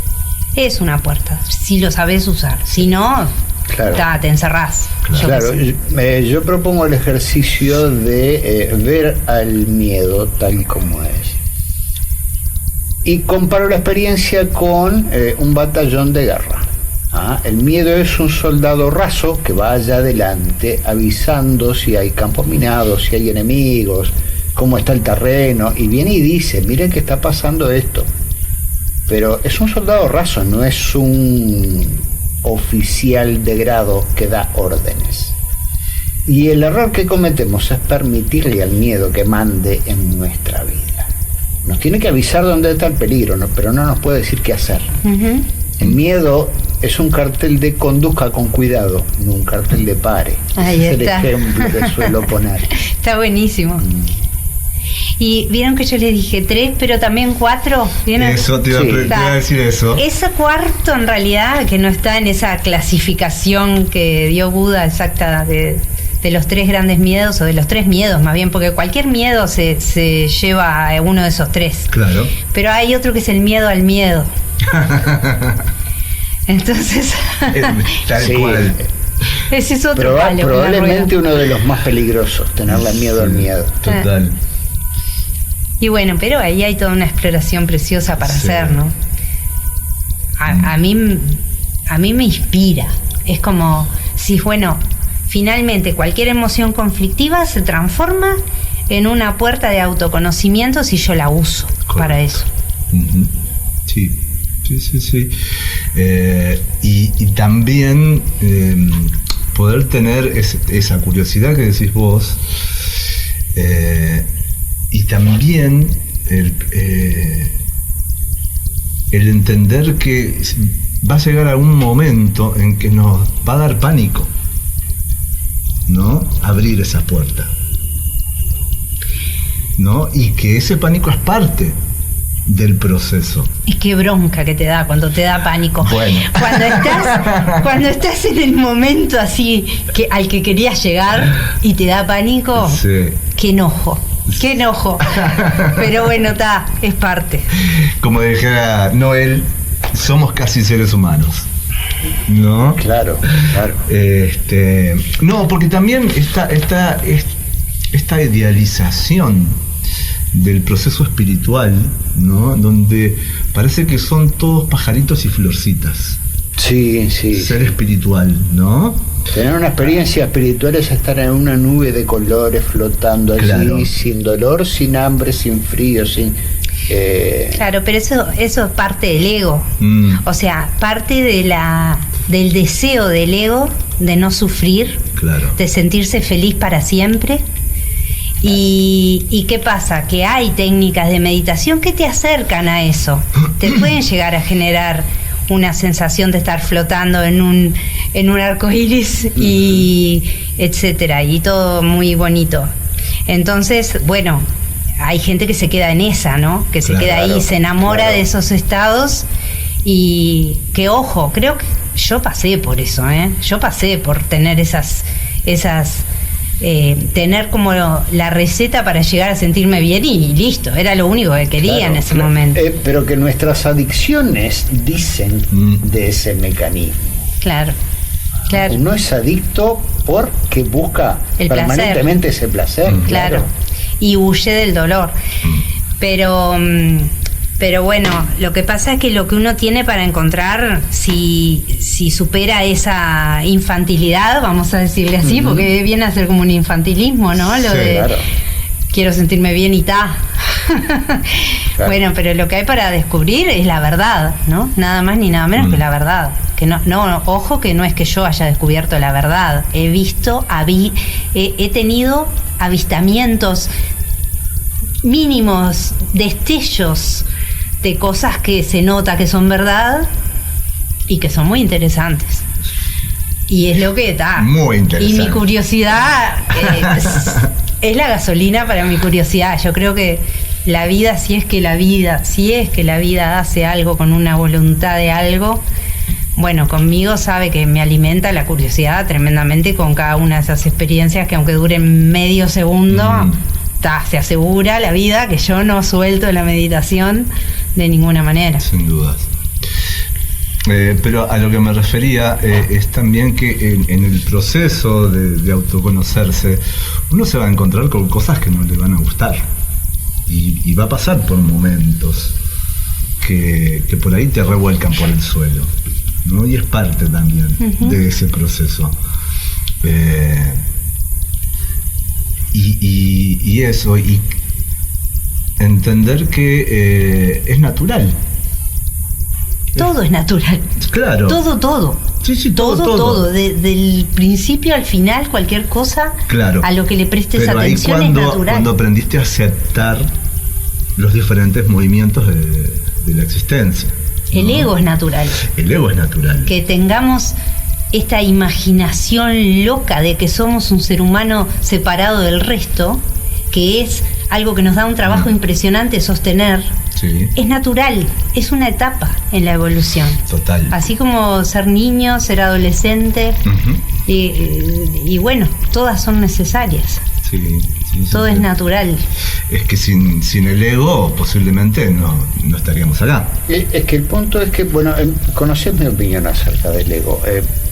Es una puerta, si lo sabes usar. Si no... Claro. Te encerrás. Claro, yo propongo el ejercicio de ver al miedo tal como es. Y comparo la experiencia con un batallón de guerra. El miedo es un soldado raso que va allá adelante avisando si hay campos minados, si hay enemigos, cómo está el terreno, y viene y dice, miren que está pasando esto. Pero es un soldado raso, no es un oficial de grado que da órdenes. Y el error que cometemos es permitirle al miedo que mande en nuestra vida. Nos tiene que avisar dónde está el peligro, pero no nos puede decir qué hacer. Uh-huh. El miedo es un cartel de conduzca con cuidado, no un cartel de pare. Ahí Ese está. Es el ejemplo que suelo poner. Está buenísimo. Y vieron que yo les dije 3, pero también 4. ¿Vieron? Eso te iba a decir eso. Ese cuarto, en realidad, que no está en esa clasificación que dio Buda exacta de los 3 grandes miedos, o de los 3 miedos más bien, porque cualquier miedo se lleva a uno de esos 3. Claro. Pero hay otro que es el miedo al miedo. Entonces... Tal cual. Ese es otro palo. Probablemente uno de los más peligrosos, tenerle miedo al miedo. Total. Y bueno, pero ahí hay toda una exploración preciosa para hacer, ¿no? A mí me inspira. Es como si, bueno, finalmente cualquier emoción conflictiva se transforma en una puerta de autoconocimiento si yo la uso. Correcto. Para eso. Uh-huh. Sí. Y también poder tener esa curiosidad que decís vos, y también el entender que va a llegar algún momento en que nos va a dar pánico. ¿no? Abrir esa puerta, ¿no? Y que ese pánico es parte del proceso. Y qué bronca que te da cuando te da pánico. Bueno. Cuando estás en el momento así que al que querías llegar y te da pánico, Sí. qué enojo. Pero bueno, es parte. Como dijera Noel, somos casi seres humanos, ¿no? Claro. No, porque también esta idealización del proceso espiritual, ¿no? Donde parece que son todos pajaritos y florcitas. Sí. Ser espiritual, ¿no? Tener una experiencia espiritual es estar en una nube de colores flotando allí, Claro. sin dolor, sin hambre, sin frío, sin... Claro, pero eso es parte del ego. O sea, parte del deseo del ego de no sufrir, Claro. de sentirse feliz para siempre. ¿Y qué pasa? Que hay técnicas de meditación que te acercan a eso. Te pueden llegar a generar una sensación de estar flotando en un arco iris y etcétera, y todo muy bonito. Entonces, bueno, hay gente que se queda en esa, ¿no? Que se queda ahí, se enamora de esos estados, y que, ojo, creo que yo pasé por eso, yo pasé por tener esas tener como la receta para llegar a sentirme bien y listo, era lo único que quería en ese momento. Pero que nuestras adicciones dicen de ese mecanismo. Claro. Uno es adicto porque busca el permanentemente placer. ese placer. Claro. Y huye del dolor. Pero bueno, lo que pasa es que lo que uno tiene para encontrar, si supera esa infantilidad, vamos a decirle así, porque viene a ser como un infantilismo, ¿no? Lo de claro. Quiero sentirme bien y ta. Claro. Bueno, pero lo que hay para descubrir es la verdad, ¿no? Nada más ni nada menos que la verdad. Que no, ojo, que no es que yo haya descubierto la verdad. He visto, he tenido avistamientos mínimos, destellos de cosas que se nota que son verdad y que son muy interesantes. Y es lo que está. Muy interesante. Y mi curiosidad es la gasolina para mi curiosidad. Yo creo que la vida, si es que la vida hace algo con una voluntad de algo, bueno, conmigo sabe que me alimenta la curiosidad tremendamente con cada una de esas experiencias que, aunque duren medio segundo, se asegura la vida que yo no suelto la meditación de ninguna manera. Sin dudas. Pero a lo que me refería es también que en el proceso de autoconocerse uno se va a encontrar con cosas que no le van a gustar y va a pasar por momentos que por ahí te revuelcan por el suelo, ¿no? Y es parte también de ese proceso. Y eso, y entender que es natural. Todo es natural. Claro. Todo. Sí, Todo. Desde el principio al final, cualquier cosa, claro, a lo que le prestes pero atención ahí es natural. cuando aprendiste a aceptar los diferentes movimientos de la existencia. El ego es natural. El ego es natural. Que tengamos esta imaginación loca de que somos un ser humano separado del resto, que es algo que nos da un trabajo impresionante sostener, Sí. es natural, es una etapa en la evolución. Total. Así como ser niño, ser adolescente, y bueno, todas son necesarias. Sí, Todo es natural. Es que sin el ego posiblemente no estaríamos acá. Es que el punto es que, bueno, conocés mi opinión acerca del ego.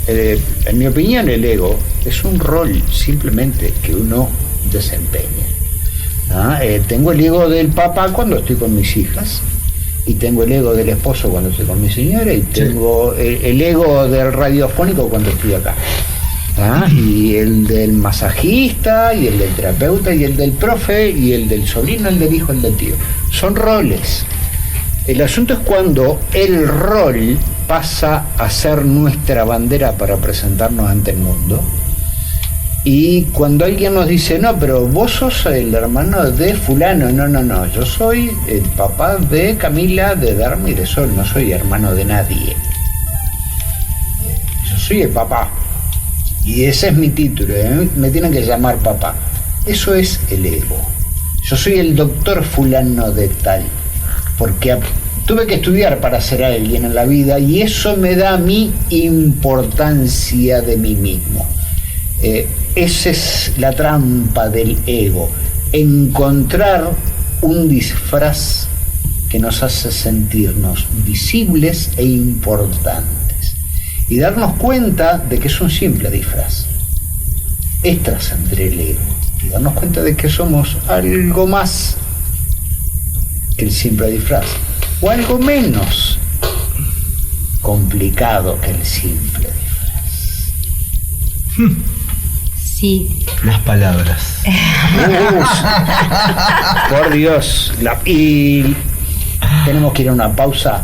En mi opinión, el ego es un rol simplemente que uno desempeña. Tengo el ego del papá cuando estoy con mis hijas, y tengo el ego del esposo cuando estoy con mi señora, y tengo el ego del radiofónico cuando estoy acá. Y el del masajista, y el del terapeuta, y el del profe, y el del sobrino, el del hijo, el del tío. Son roles. El asunto es cuando el rol pasa a ser nuestra bandera para presentarnos ante el mundo. Y cuando alguien nos dice, no, pero vos sos el hermano de fulano, no, yo soy el papá de Camila, de Dharma y de Sol, no soy hermano de nadie. Yo soy el papá. y ese es mi título, me tienen que llamar papá. Eso es el ego. Yo soy el doctor fulano de tal, porque tuve que estudiar para ser alguien en la vida y eso me da mi importancia de mí mismo. Esa es la trampa del ego, encontrar un disfraz que nos hace sentirnos visibles e importantes y darnos cuenta de que es un simple disfraz. Es trascender el ego y darnos cuenta de que somos algo más que el simple disfraz, o algo menos complicado que el simple disfraz. Sí. Las palabras. Por Dios. Y tenemos que ir a una pausa.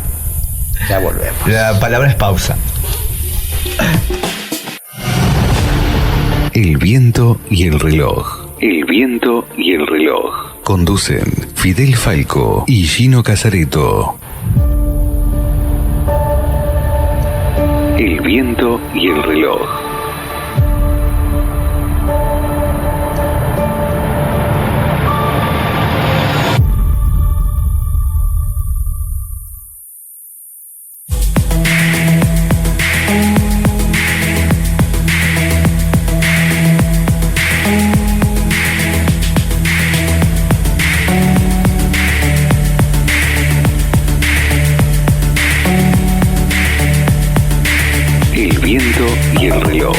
Ya volvemos. La palabra es pausa. El viento y el reloj. El viento y el reloj. Conducen Fidel Falco y Gino Casareto. El viento y el reloj. El viento y el reloj.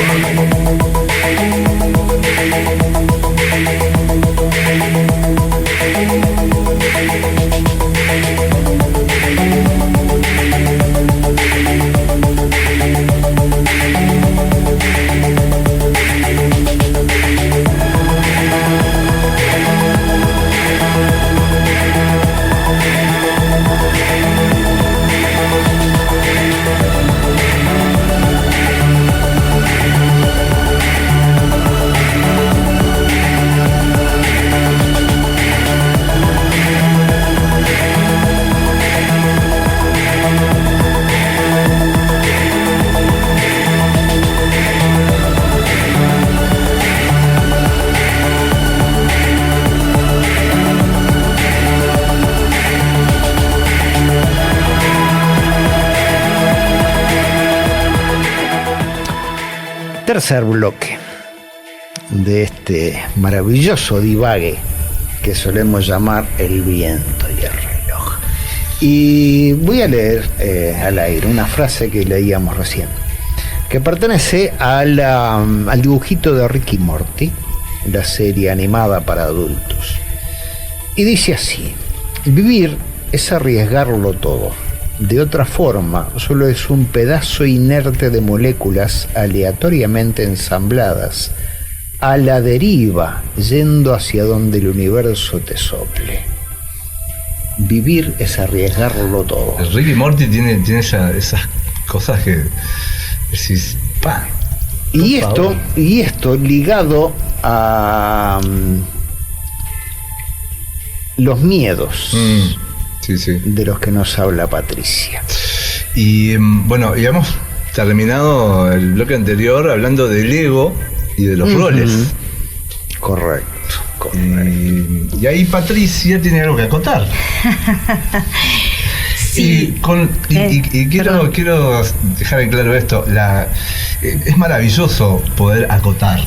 Tercer bloque de este maravilloso divague que solemos llamar el viento y el reloj. Y voy a leer al aire una frase que leíamos recién, que pertenece al dibujito de Rick y Morty, la serie animada para adultos. Y dice así: vivir es arriesgarlo todo. De otra forma, solo es un pedazo inerte de moléculas aleatoriamente ensambladas, a la deriva, yendo hacia donde el universo te sople. Vivir es arriesgarlo todo. El Rick y Morty tiene esas cosas que decís, ¡pah! Y esto ligado a los miedos. Sí. De los que nos habla Patricia. Y bueno, y hemos terminado el bloque anterior hablando del ego y de los roles. Correcto. Y ahí Patricia tiene algo que acotar. Sí. Y quiero dejar en claro esto. Es maravilloso poder acotar.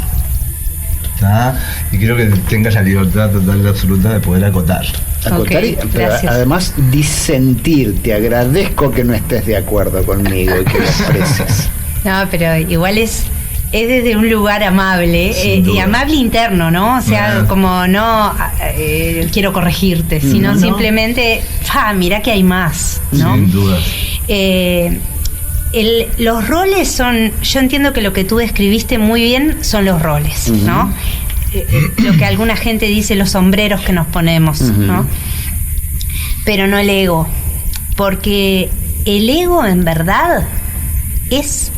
Y quiero que tengas la libertad total y absoluta de poder acotar. Pero además disentir. Te agradezco que no estés de acuerdo conmigo y que lo expreses. No, pero igual es desde un lugar amable y amable interno, ¿no? O sea, como no quiero corregirte, sino simplemente, mirá que hay más, ¿no? Sin dudas. Los roles son, yo entiendo que lo que tú describiste muy bien son los roles, ¿no? Lo que alguna gente dice, los sombreros que nos ponemos, ¿no? Pero no el ego, porque el ego en verdad es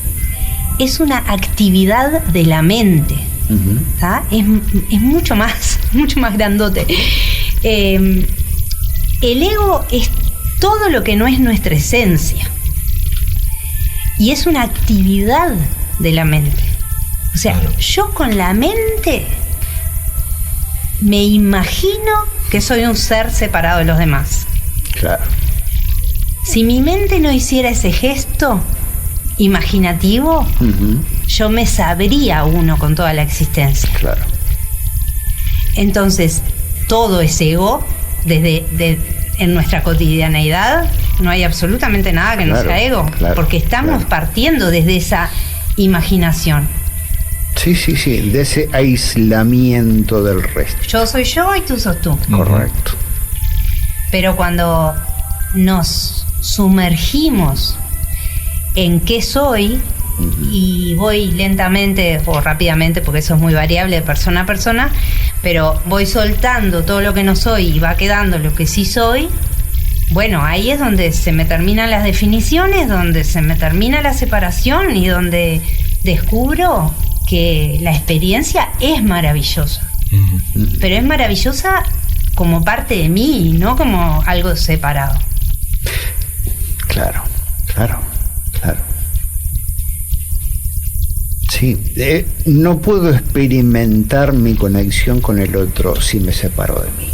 una actividad de la mente, es mucho más grandote. El ego es todo lo que no es nuestra esencia y es una actividad de la mente. O sea, yo con la mente me imagino que soy un ser separado de los demás. Claro. Si mi mente no hiciera ese gesto imaginativo, yo me sabría uno con toda la existencia. Claro. Entonces, todo es ego. En nuestra cotidianeidad no hay absolutamente nada que no sea ego, porque estamos partiendo desde esa imaginación. Sí, de ese aislamiento del resto. Yo soy yo y tú sos tú. Correcto. Pero cuando nos sumergimos en qué soy, y voy lentamente o rápidamente, porque eso es muy variable de persona a persona, pero voy soltando todo lo que no soy y va quedando lo que sí soy, bueno, ahí es donde se me terminan las definiciones, donde se me termina la separación y donde descubro que la experiencia es maravillosa. Pero es maravillosa como parte de mí, no como algo separado. Claro. Sí, no puedo experimentar mi conexión con el otro si me separo de mí.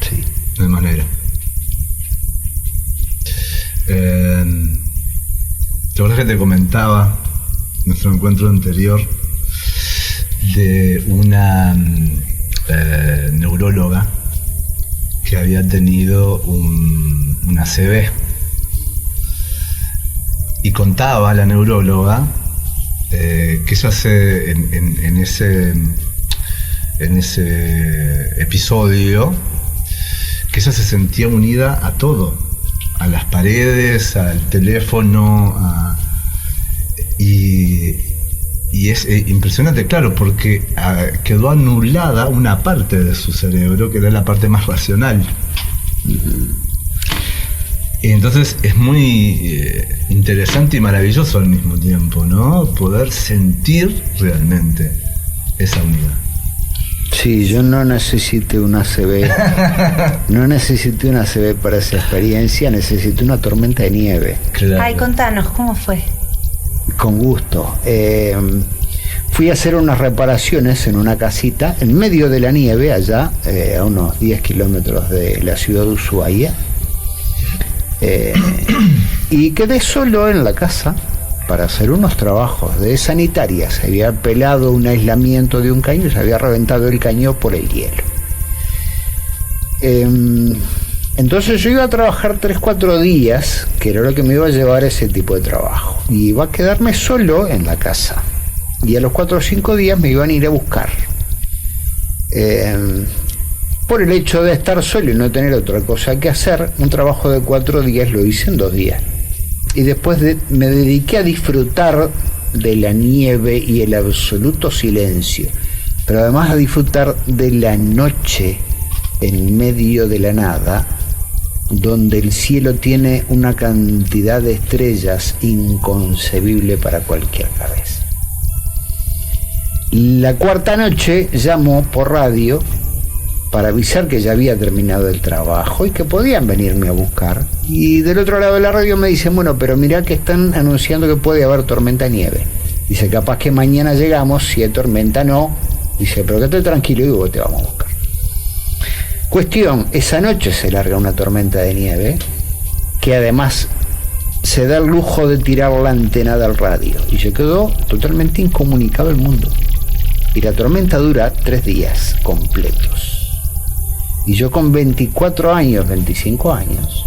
Sí. No hay manera. ¿Te acuerdas que te comentaba en nuestro encuentro anterior de una neuróloga que había tenido una ACV? Y contaba la neuróloga que ella hace en ese episodio, que ella se sentía unida a todo, a las paredes, al teléfono, y es impresionante, claro, porque quedó anulada una parte de su cerebro, que era la parte más racional. Y entonces es muy interesante y maravilloso al mismo tiempo, ¿no? Poder sentir realmente esa unidad. Sí, yo no necesité una ACV. No necesité una ACV para esa experiencia, necesité una tormenta de nieve. Claro. Ay, contanos, ¿cómo fue? Con gusto. Fui a hacer unas reparaciones en una casita en medio de la nieve, allá, a unos 10 kilómetros de la ciudad de Ushuaia. Y quedé solo en la casa para hacer unos trabajos de sanitaria. Se había pelado un aislamiento de un caño y se había reventado el caño por el hielo. Entonces yo iba a trabajar 3-4 días, que era lo que me iba a llevar ese tipo de trabajo, y iba a quedarme solo en la casa, y a los 4 o 5 días me iban a ir a buscar. Por el hecho de estar solo y no tener otra cosa que hacer, un trabajo de 4 días lo hice en 2 días. Y después me dediqué a disfrutar de la nieve y el absoluto silencio, pero además a disfrutar de la noche en medio de la nada, donde el cielo tiene una cantidad de estrellas inconcebible para cualquier cabeza. La cuarta noche llamó por radio para avisar que ya había terminado el trabajo y que podían venirme a buscar. Y del otro lado de la radio me dicen, bueno, pero mirá que están anunciando que puede haber tormenta de nieve. Dice, capaz que mañana llegamos, si hay tormenta no. Dice, pero quédate tranquilo y vos te vamos a buscar. Cuestión, esa noche se larga una tormenta de nieve, que además se da el lujo de tirar la antena del radio. Y se quedó totalmente incomunicado el mundo. Y la tormenta dura 3 días completos. Y yo con 24 años, 25 años,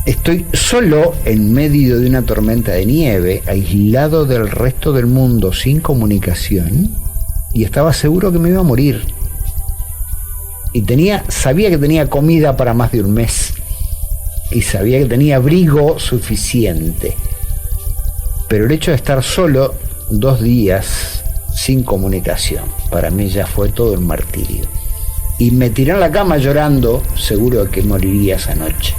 estoy solo en medio de una tormenta de nieve, aislado del resto del mundo, sin comunicación, y estaba seguro que me iba a morir. Y sabía que tenía comida para más de un mes, y sabía que tenía abrigo suficiente. Pero el hecho de estar solo 2 días sin comunicación, para mí ya fue todo un martirio. Y me tiré en la cama llorando, seguro de que moriría esa noche.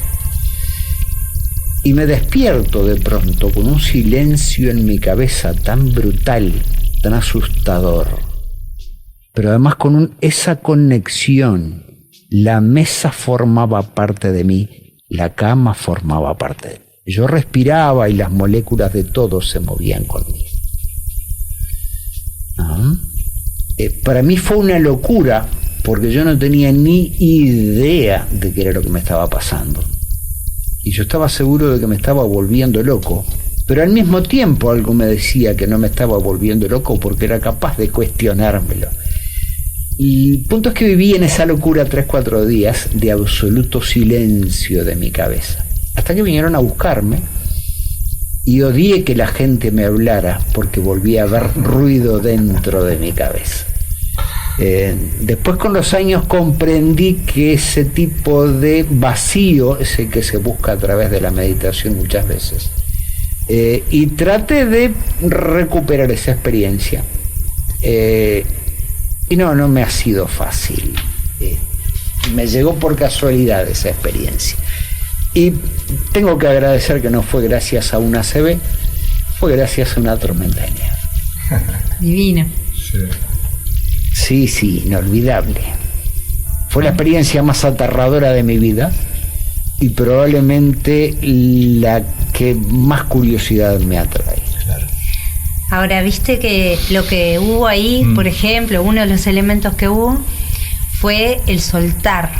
Y me despierto de pronto con un silencio en mi cabeza tan brutal, tan asustador. Pero además con esa conexión. La mesa formaba parte de mí, la cama formaba parte de mí. Yo respiraba y las moléculas de todo se movían conmigo. Para mí fue una locura, porque yo no tenía ni idea de qué era lo que me estaba pasando. Y yo estaba seguro de que me estaba volviendo loco, pero al mismo tiempo algo me decía que no me estaba volviendo loco porque era capaz de cuestionármelo. Y el punto es que viví en esa locura 3-4 días de absoluto silencio de mi cabeza, hasta que vinieron a buscarme y odié que la gente me hablara porque volví a ver ruido dentro de mi cabeza. Después, con los años, comprendí que ese tipo de vacío es el que se busca a través de la meditación muchas veces, y traté de recuperar esa experiencia, y no me ha sido fácil. Me llegó por casualidad esa experiencia, y tengo que agradecer que no fue gracias a una ACV, fue gracias a una tormenta de nieve. Divino. Sí, inolvidable. Fue la experiencia más aterradora de mi vida y probablemente la que más curiosidad me atrae. Claro. Ahora, viste que lo que hubo ahí, por ejemplo, uno de los elementos que hubo fue el soltar,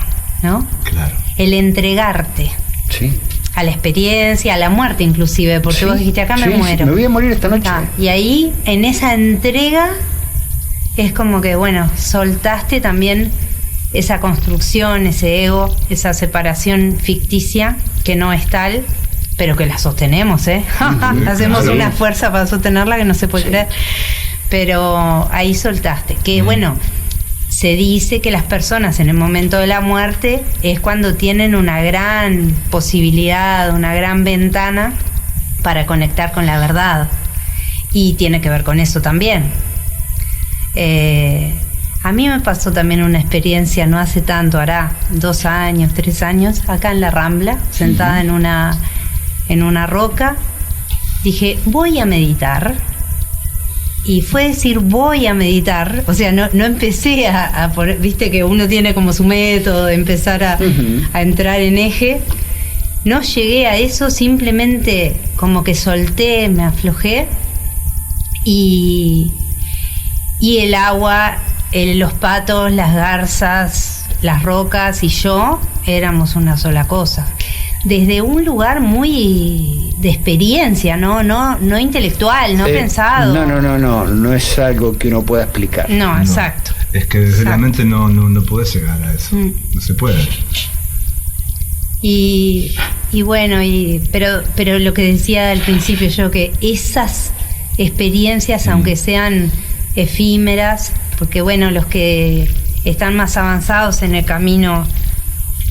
¿no? Claro. El entregarte. Sí. A la experiencia, a la muerte inclusive, porque vos dijiste, acá me muero. Me voy a morir esta noche. Y ahí, en esa entrega, es como que, bueno, soltaste también esa construcción, ese ego, esa separación ficticia, que no es tal, pero que la sostenemos, Hacemos una fuerza para sostenerla que no se puede creer. Pero ahí soltaste. Que, bueno, se dice que las personas en el momento de la muerte es cuando tienen una gran posibilidad, una gran ventana para conectar con la verdad. Y tiene que ver con eso también. A mí me pasó también una experiencia no hace tanto, hará 2 años, 3 años, acá en la Rambla, sentada en una roca. Dije, voy a meditar. Y fue decir, voy a meditar. O sea, no empecé a poner, viste que uno tiene como su método de empezar a entrar en eje. No llegué a eso, simplemente como que solté, me aflojé. Y el agua, los patos, las garzas, las rocas y yo éramos una sola cosa. Desde un lugar muy de experiencia, no intelectual, no pensado. No es algo que uno pueda explicar. No, exacto. Es que desde la mente no puedes llegar a eso. No se puede. Y bueno, pero lo que decía al principio yo, que esas experiencias, aunque sean efímeras, porque bueno, los que están más avanzados en el camino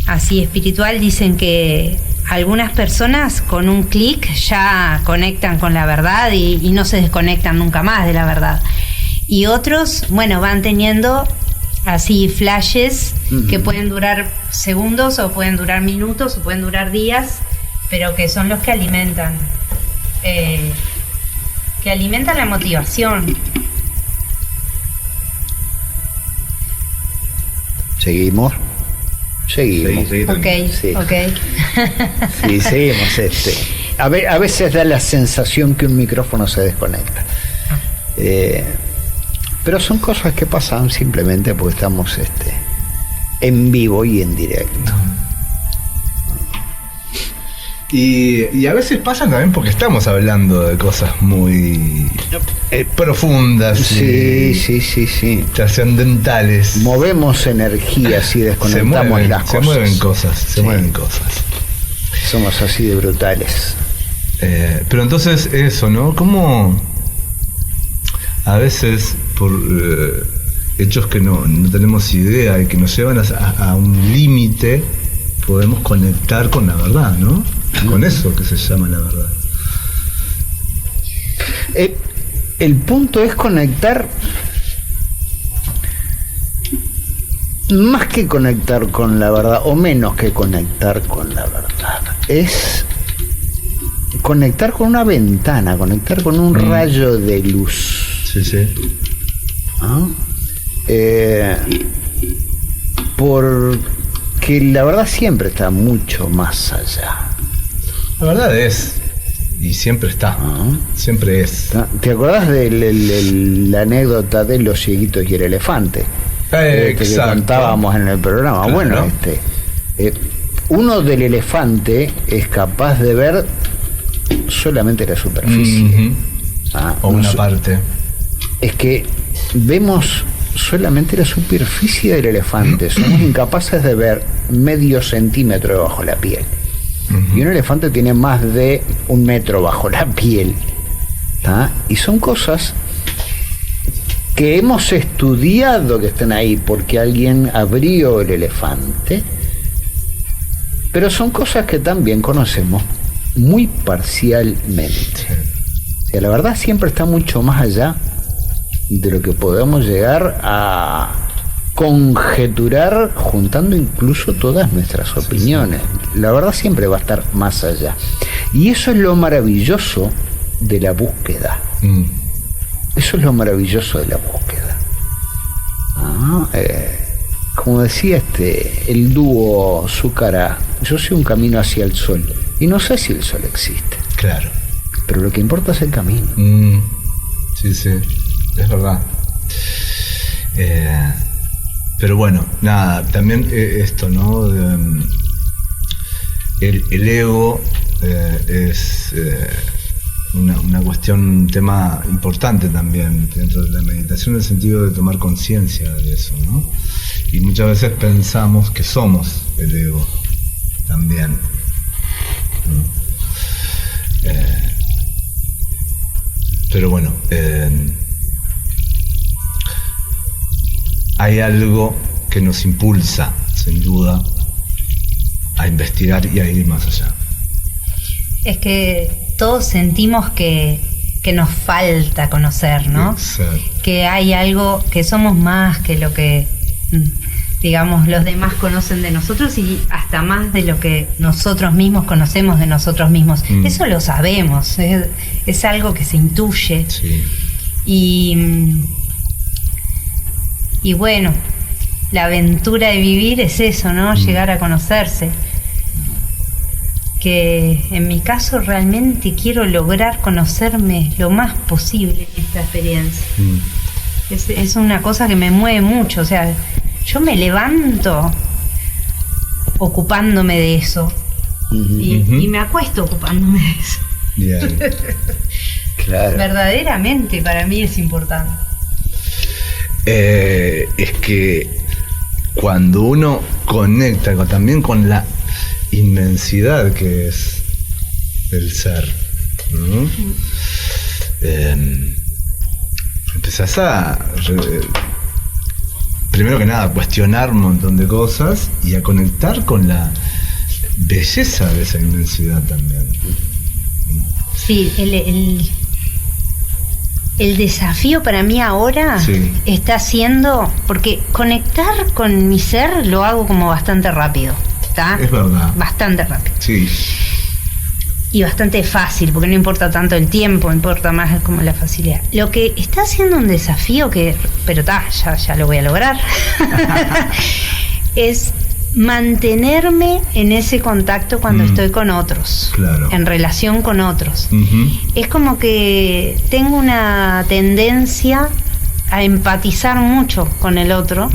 así espiritual dicen que algunas personas con un clic ya conectan con la verdad y no se desconectan nunca más de la verdad, y otros, bueno, van teniendo así flashes que pueden durar segundos o pueden durar minutos o pueden durar días, pero que son los que alimentan la motivación. Seguimos. Ok. Sí, seguimos. A veces da la sensación que un micrófono se desconecta. Pero son cosas que pasan simplemente porque estamos en vivo y en directo. Y a veces pasan también porque estamos hablando de cosas muy profundas. Sí. Trascendentales. Movemos energías y desconectamos las cosas. Se mueven cosas. Somos así de brutales. Pero entonces eso, ¿no? ¿Cómo a veces por hechos que no tenemos idea y que nos llevan a un límite podemos conectar con la verdad, ¿no? Con eso que se llama la verdad. El punto es conectar, más que conectar con la verdad, o menos que conectar con la verdad, es conectar con una ventana, conectar con un rayo de luz. Sí. Porque la verdad siempre está mucho más allá. La verdad es, y siempre está, siempre es. ¿Te acordás de la anécdota de los cieguitos y el elefante? Que contábamos en el programa. Claro. Bueno, uno del elefante es capaz de ver solamente la superficie. O una parte. Es que vemos solamente la superficie del elefante. Somos incapaces de ver medio centímetro debajo de la piel. Y un elefante tiene más de 1 metro bajo la piel. Y son cosas que hemos estudiado que están ahí porque alguien abrió el elefante, pero son cosas que también conocemos muy parcialmente. O sea, la verdad siempre está mucho más allá de lo que podemos llegar a conjeturar juntando incluso todas nuestras opiniones. La verdad siempre va a estar más allá. Y eso es lo maravilloso de la búsqueda. Eso es lo maravilloso de la búsqueda. Como decía el dúo Zúcara, yo soy un camino hacia el sol y no sé si el sol existe. Claro. Pero lo que importa es el camino. Sí, es verdad. Pero bueno, nada, también esto, ¿no? El ego es una cuestión, un tema importante también dentro de la meditación, en el sentido de tomar conciencia de eso, ¿no? Y muchas veces pensamos que somos el ego también. Pero bueno, hay algo que nos impulsa, sin duda, a investigar y a ir más allá. Es que todos sentimos que nos falta conocer, ¿no? Exacto. Que hay algo, que somos más que lo que, digamos, los demás conocen de nosotros y hasta más de lo que nosotros mismos conocemos de nosotros mismos. Eso lo sabemos, es algo que se intuye. Sí. Y bueno, la aventura de vivir es eso, ¿no? Llegar a conocerse. Que en mi caso realmente quiero lograr conocerme lo más posible en esta experiencia. Es una cosa que me mueve mucho, o sea, yo me levanto ocupándome de eso y me acuesto ocupándome de eso. Bien. Claro. Verdaderamente para mí es importante. Es que cuando uno conecta también con la inmensidad que es el ser, ¿no? Empezás a primero que nada cuestionar un montón de cosas y a conectar con la belleza de esa inmensidad también. Sí, el desafío para mí ahora está siendo, porque conectar con mi ser lo hago como bastante rápido. Es verdad. Bastante rápido. Sí. Y bastante fácil, porque no importa tanto el tiempo, importa más como la facilidad. Lo que está siendo un desafío pero ya lo voy a lograr, es mantenerme en ese contacto cuando estoy con otros, claro, en relación con otros. Es como que tengo una tendencia a empatizar mucho con el otro,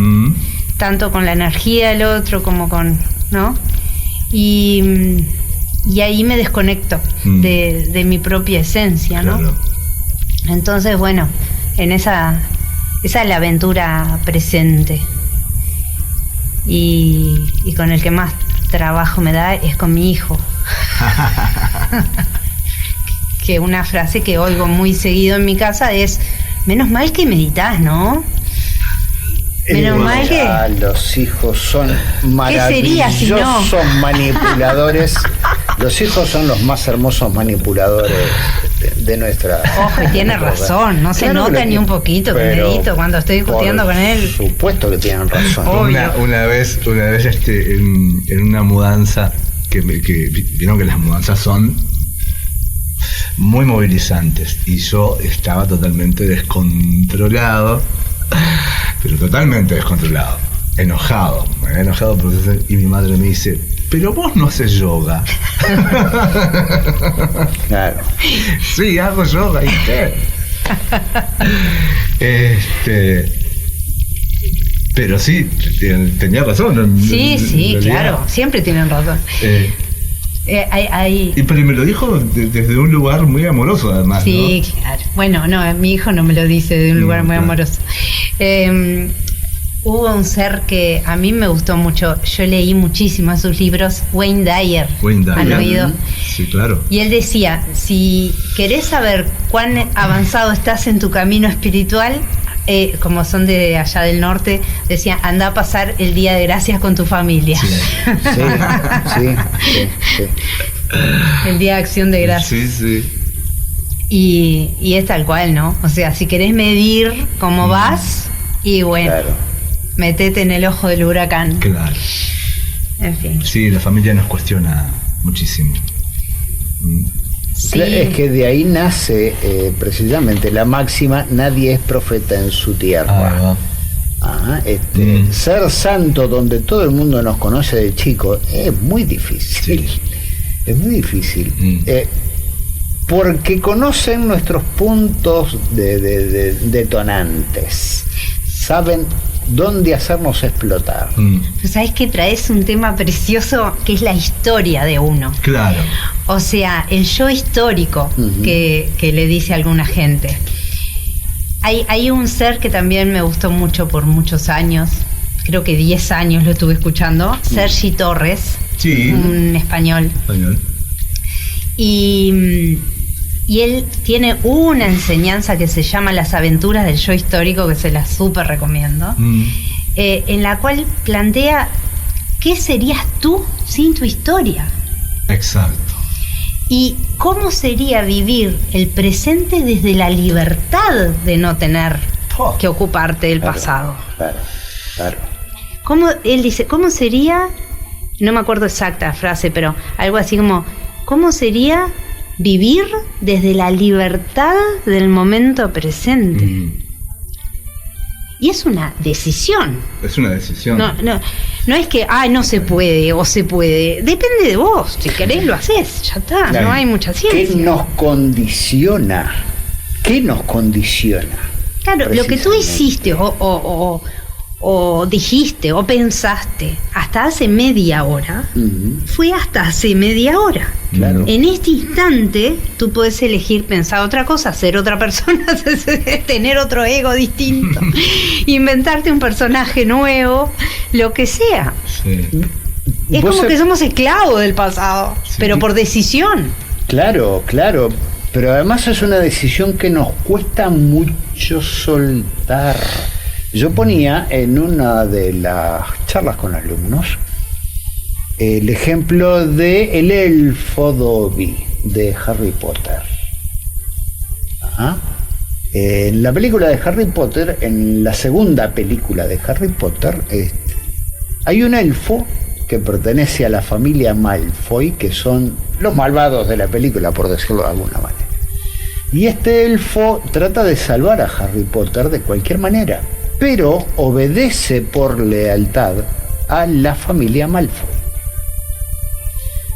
tanto con la energía del otro como con, ¿no? Y ahí me desconecto de mi propia esencia, ¿no? Claro. Entonces, bueno, esa es la aventura presente. Y con el que más trabajo me da es con mi hijo. Que una frase que oigo muy seguido en mi casa es: menos mal que meditas, ¿no? Menos mal que... Los hijos son maravillosos. ¿Qué sería si no? Manipuladores. Los hijos son los más hermosos manipuladores de nuestra... Ojo, y tiene razón, no se nota ni un poquito que medito cuando estoy discutiendo con él. Por supuesto que tienen razón. Una vez en una mudanza, que vieron que las mudanzas son muy movilizantes, y yo estaba totalmente descontrolado, pero totalmente descontrolado, enojado por eso, y mi madre me dice: pero vos no haces yoga. Claro. Sí, hago yoga, ¿y qué? Pero sí, tenía razón. Sí, claro, siempre tienen razón. Pero me lo dijo desde un lugar muy amoroso, además. Sí, ¿no? claro. Bueno, no, mi hijo no me lo dice de un lugar muy amoroso. Hubo un ser que a mí me gustó mucho. Yo leí muchísimo sus libros, Wayne Dyer. ¿Han oído? Sí, claro. Y él decía, si querés saber cuán avanzado estás en tu camino espiritual, como son de allá del norte, decía, anda a pasar el Día de Gracias con tu familia. Sí. El Día de Acción de Gracias. Sí. Y es tal cual, ¿no? O sea, si querés medir cómo vas, y bueno, Claro. metete en el ojo del huracán. Claro. En fin. Sí, la familia nos cuestiona muchísimo. Sí. Es que de ahí nace precisamente la máxima, nadie es profeta en su tierra. Ser santo donde todo el mundo nos conoce de chico es muy difícil. Sí. Es muy difícil. Porque conocen nuestros puntos de detonantes. Saben dónde hacernos explotar. ¿Sabés que traes un tema precioso que es la historia de uno? Claro. O sea, el yo histórico que le dice a alguna gente. Hay un ser que también me gustó mucho por muchos años, creo que 10 años lo estuve escuchando, Sergi Torres, un español. Y él tiene una enseñanza que se llama Las aventuras del yo histórico, que se la súper recomiendo, en la cual plantea qué serías tú sin tu historia. Exacto. Y cómo sería vivir el presente desde la libertad de no tener que ocuparte del pasado. Claro. Él dice, ¿cómo sería? No me acuerdo exacta frase, pero algo así como, ¿cómo sería vivir desde la libertad del momento presente? Y es una decisión. Es una decisión. No es que, no se puede o se puede. Depende de vos. Si querés lo haces, ya está. Claro. No hay mucha ciencia. ¿Qué nos condiciona? Claro, lo que tú hiciste o dijiste o pensaste hasta hace media hora, fue hasta hace media hora. Claro. En este instante tú puedes elegir pensar otra cosa, ser otra persona, tener otro ego distinto, inventarte un personaje nuevo, lo que sea. Sí. Es como que somos esclavos del pasado, pero por decisión. Claro. Pero además es una decisión que nos cuesta mucho soltar. Yo ponía en una de las charlas con alumnos el ejemplo de el elfo Dobby de Harry Potter. En la película de Harry Potter, en la segunda película de Harry Potter, hay un elfo que pertenece a la familia Malfoy, que son los malvados de la película, por decirlo de alguna manera. Y este elfo trata de salvar a Harry Potter de cualquier manera, pero obedece por lealtad a la familia Malfoy.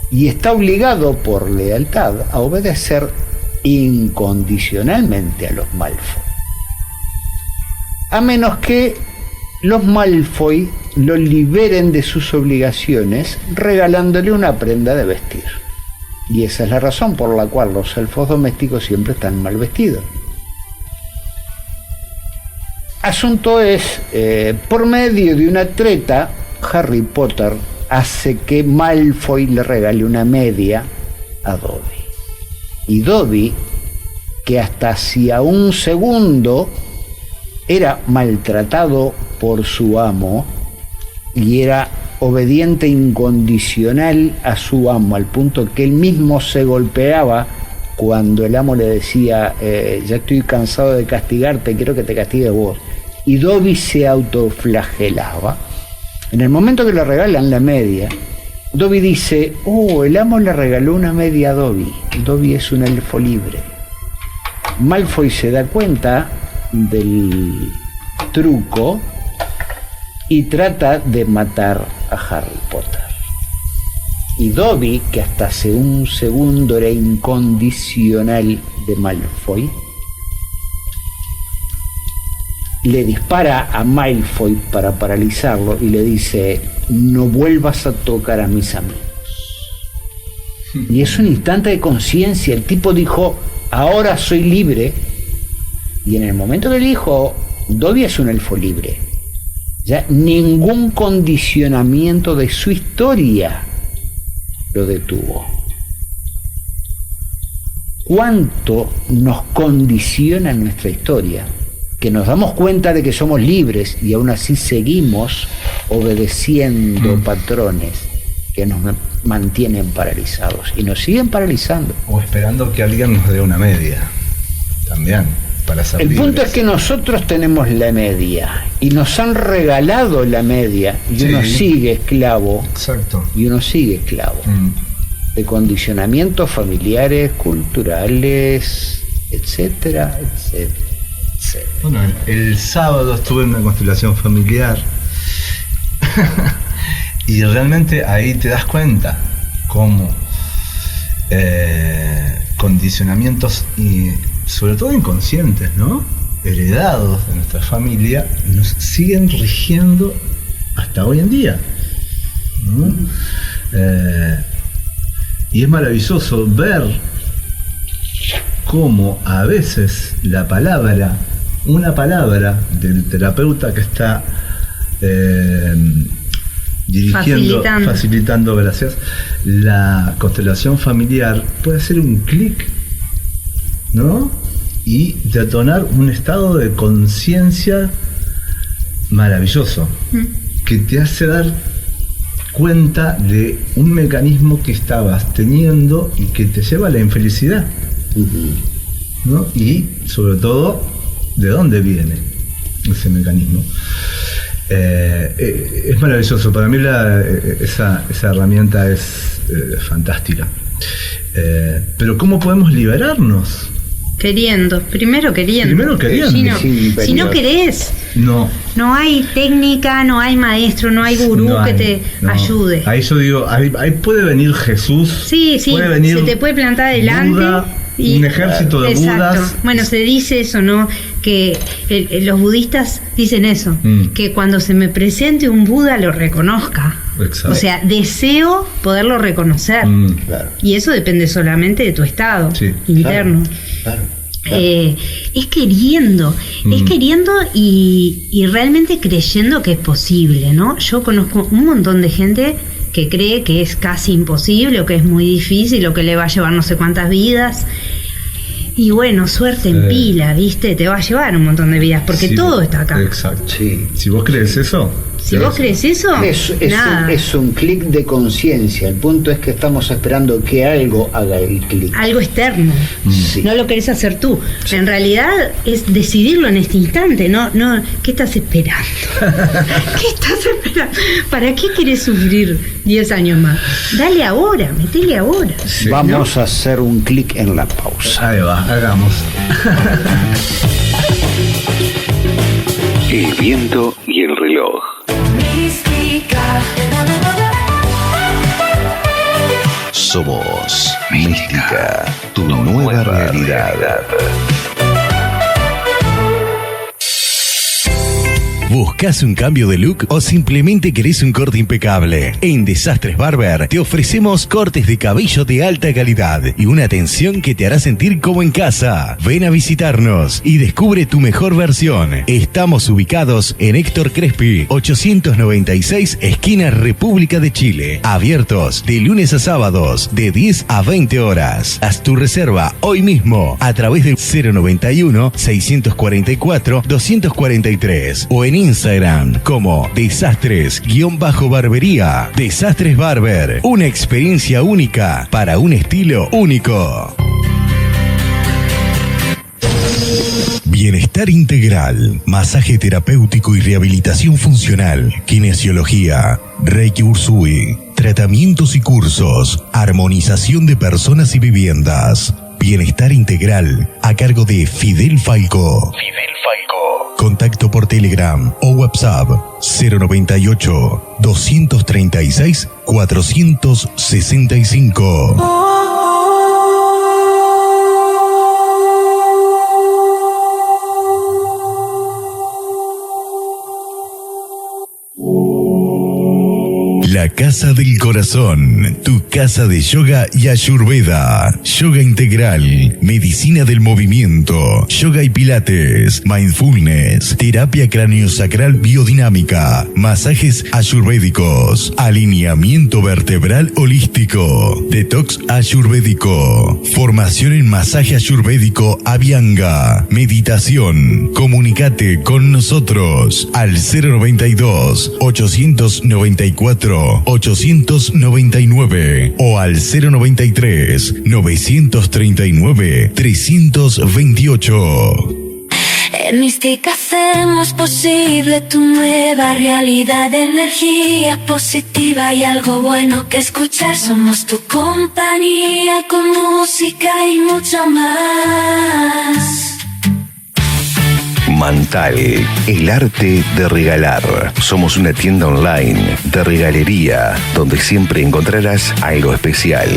Y está obligado por lealtad a obedecer incondicionalmente a los Malfoy. A menos que los Malfoy lo liberen de sus obligaciones regalándole una prenda de vestir. Y esa es la razón por la cual los elfos domésticos siempre están mal vestidos. Asunto es, por medio de una treta, Harry Potter hace que Malfoy le regale una media a Dobby. Y Dobby, que hasta hacía un segundo era maltratado por su amo y era obediente incondicional a su amo, al punto que él mismo se golpeaba cuando el amo le decía, ya estoy cansado de castigarte, quiero que te castigue vos. Y Dobby se autoflagelaba. En el momento que le regalan la media, Dobby dice, el amo le regaló una media a Dobby. Dobby es un elfo libre. Malfoy se da cuenta del truco y trata de matar a Harry Potter. Y Dobby, que hasta hace un segundo era incondicional de Malfoy, le dispara a Malfoy para paralizarlo y le dice: no vuelvas a tocar a mis amigos. Y es un instante de conciencia. El tipo dijo: ahora soy libre. Y en el momento que le dijo, Dobby es un elfo libre. Ya ningún condicionamiento de su historia lo detuvo. ¿Cuánto nos condiciona nuestra historia? Que nos damos cuenta de que somos libres y aún así seguimos obedeciendo patrones que nos mantienen paralizados y nos siguen paralizando. O esperando que alguien nos dé una media también para ser El libres. punto es que nosotros tenemos la media y nos han regalado la media y uno sigue esclavo. Exacto. Y uno sigue esclavo de condicionamientos familiares, culturales, etcétera, etcétera. Bueno, el sábado estuve en una constelación familiar y realmente ahí te das cuenta cómo condicionamientos, y sobre todo inconscientes, ¿no?, heredados de nuestra familia, nos siguen rigiendo hasta hoy en día, ¿no? Y es maravilloso ver cómo a veces una palabra del terapeuta que está facilitando, gracias, la constelación familiar, puede hacer un clic, ¿no?, y detonar un estado de conciencia maravilloso que te hace dar cuenta de un mecanismo que estabas teniendo y que te lleva a la infelicidad, ¿no? Y sobre todo, ¿de dónde viene ese mecanismo? Es maravilloso. Para mí esa herramienta es fantástica. Pero ¿cómo podemos liberarnos? Primero queriendo. Si no querés, no hay técnica, no hay maestro, no hay gurú que te ayude. Ahí yo digo, ahí puede venir Jesús, puede venir, se te puede plantar delante. Buda, un ejército de Budas. Bueno, se dice eso, ¿no? Que los budistas dicen eso, que cuando se me presente un Buda lo reconozca. Exacto. O sea, deseo poderlo reconocer. Claro. Y eso depende solamente de tu estado interno. Claro. Es queriendo y realmente creyendo que es posible, ¿no? Yo conozco un montón de gente que cree que es casi imposible o que es muy difícil o que le va a llevar no sé cuántas vidas. Y bueno, suerte en pila, ¿viste? Te va a llevar un montón de vidas porque todo está acá. Exacto. Sí. Si vos crees eso... nada. Es un clic de conciencia. El punto es que estamos esperando que algo haga el clic. Algo externo. Sí. No lo querés hacer tú. En realidad es decidirlo en este instante. No, ¿qué estás esperando? ¿Qué estás esperando? ¿Para qué querés sufrir 10 años más? Dale ahora, metele ahora. Sí. Vamos a hacer un clic en la pausa. Ahí va, hagamos. El viento y el reloj. Somos Mística, tu nueva realidad. ¿Buscas un cambio de look o simplemente querés un corte impecable? En Desastres Barber te ofrecemos cortes de cabello de alta calidad y una atención que te hará sentir como en casa. Ven a visitarnos y descubre tu mejor versión. Estamos ubicados en Héctor Crespi, 896, esquina República de Chile. Abiertos de lunes a sábados, de 10 a 20 horas. Haz tu reserva hoy mismo a través del 091-644-243 o en Instagram como Desastres_Barbería. Desastres Barber, una experiencia única para un estilo único. Bienestar integral, masaje terapéutico y rehabilitación funcional, kinesiología, Reiki Usui, tratamientos y cursos, armonización de personas y viviendas. Bienestar integral a cargo de Fidel Falco. Contacto por Telegram o WhatsApp 098 236 465. La Casa del Corazón, tu casa de yoga y ayurveda, yoga integral, medicina del movimiento, yoga y pilates, mindfulness, terapia craneosacral biodinámica, masajes ayurvédicos, alineamiento vertebral holístico, detox ayurvédico, formación en masaje ayurvédico Abhyanga, meditación. Comunicate con nosotros al 092 894 899 o al 093 939 328. En Mística hacemos posible tu nueva realidad, energía positiva y algo bueno que escuchar. Somos tu compañía con música y mucho más. Mantal, el arte de regalar. Somos una tienda online de regalería donde siempre encontrarás algo especial.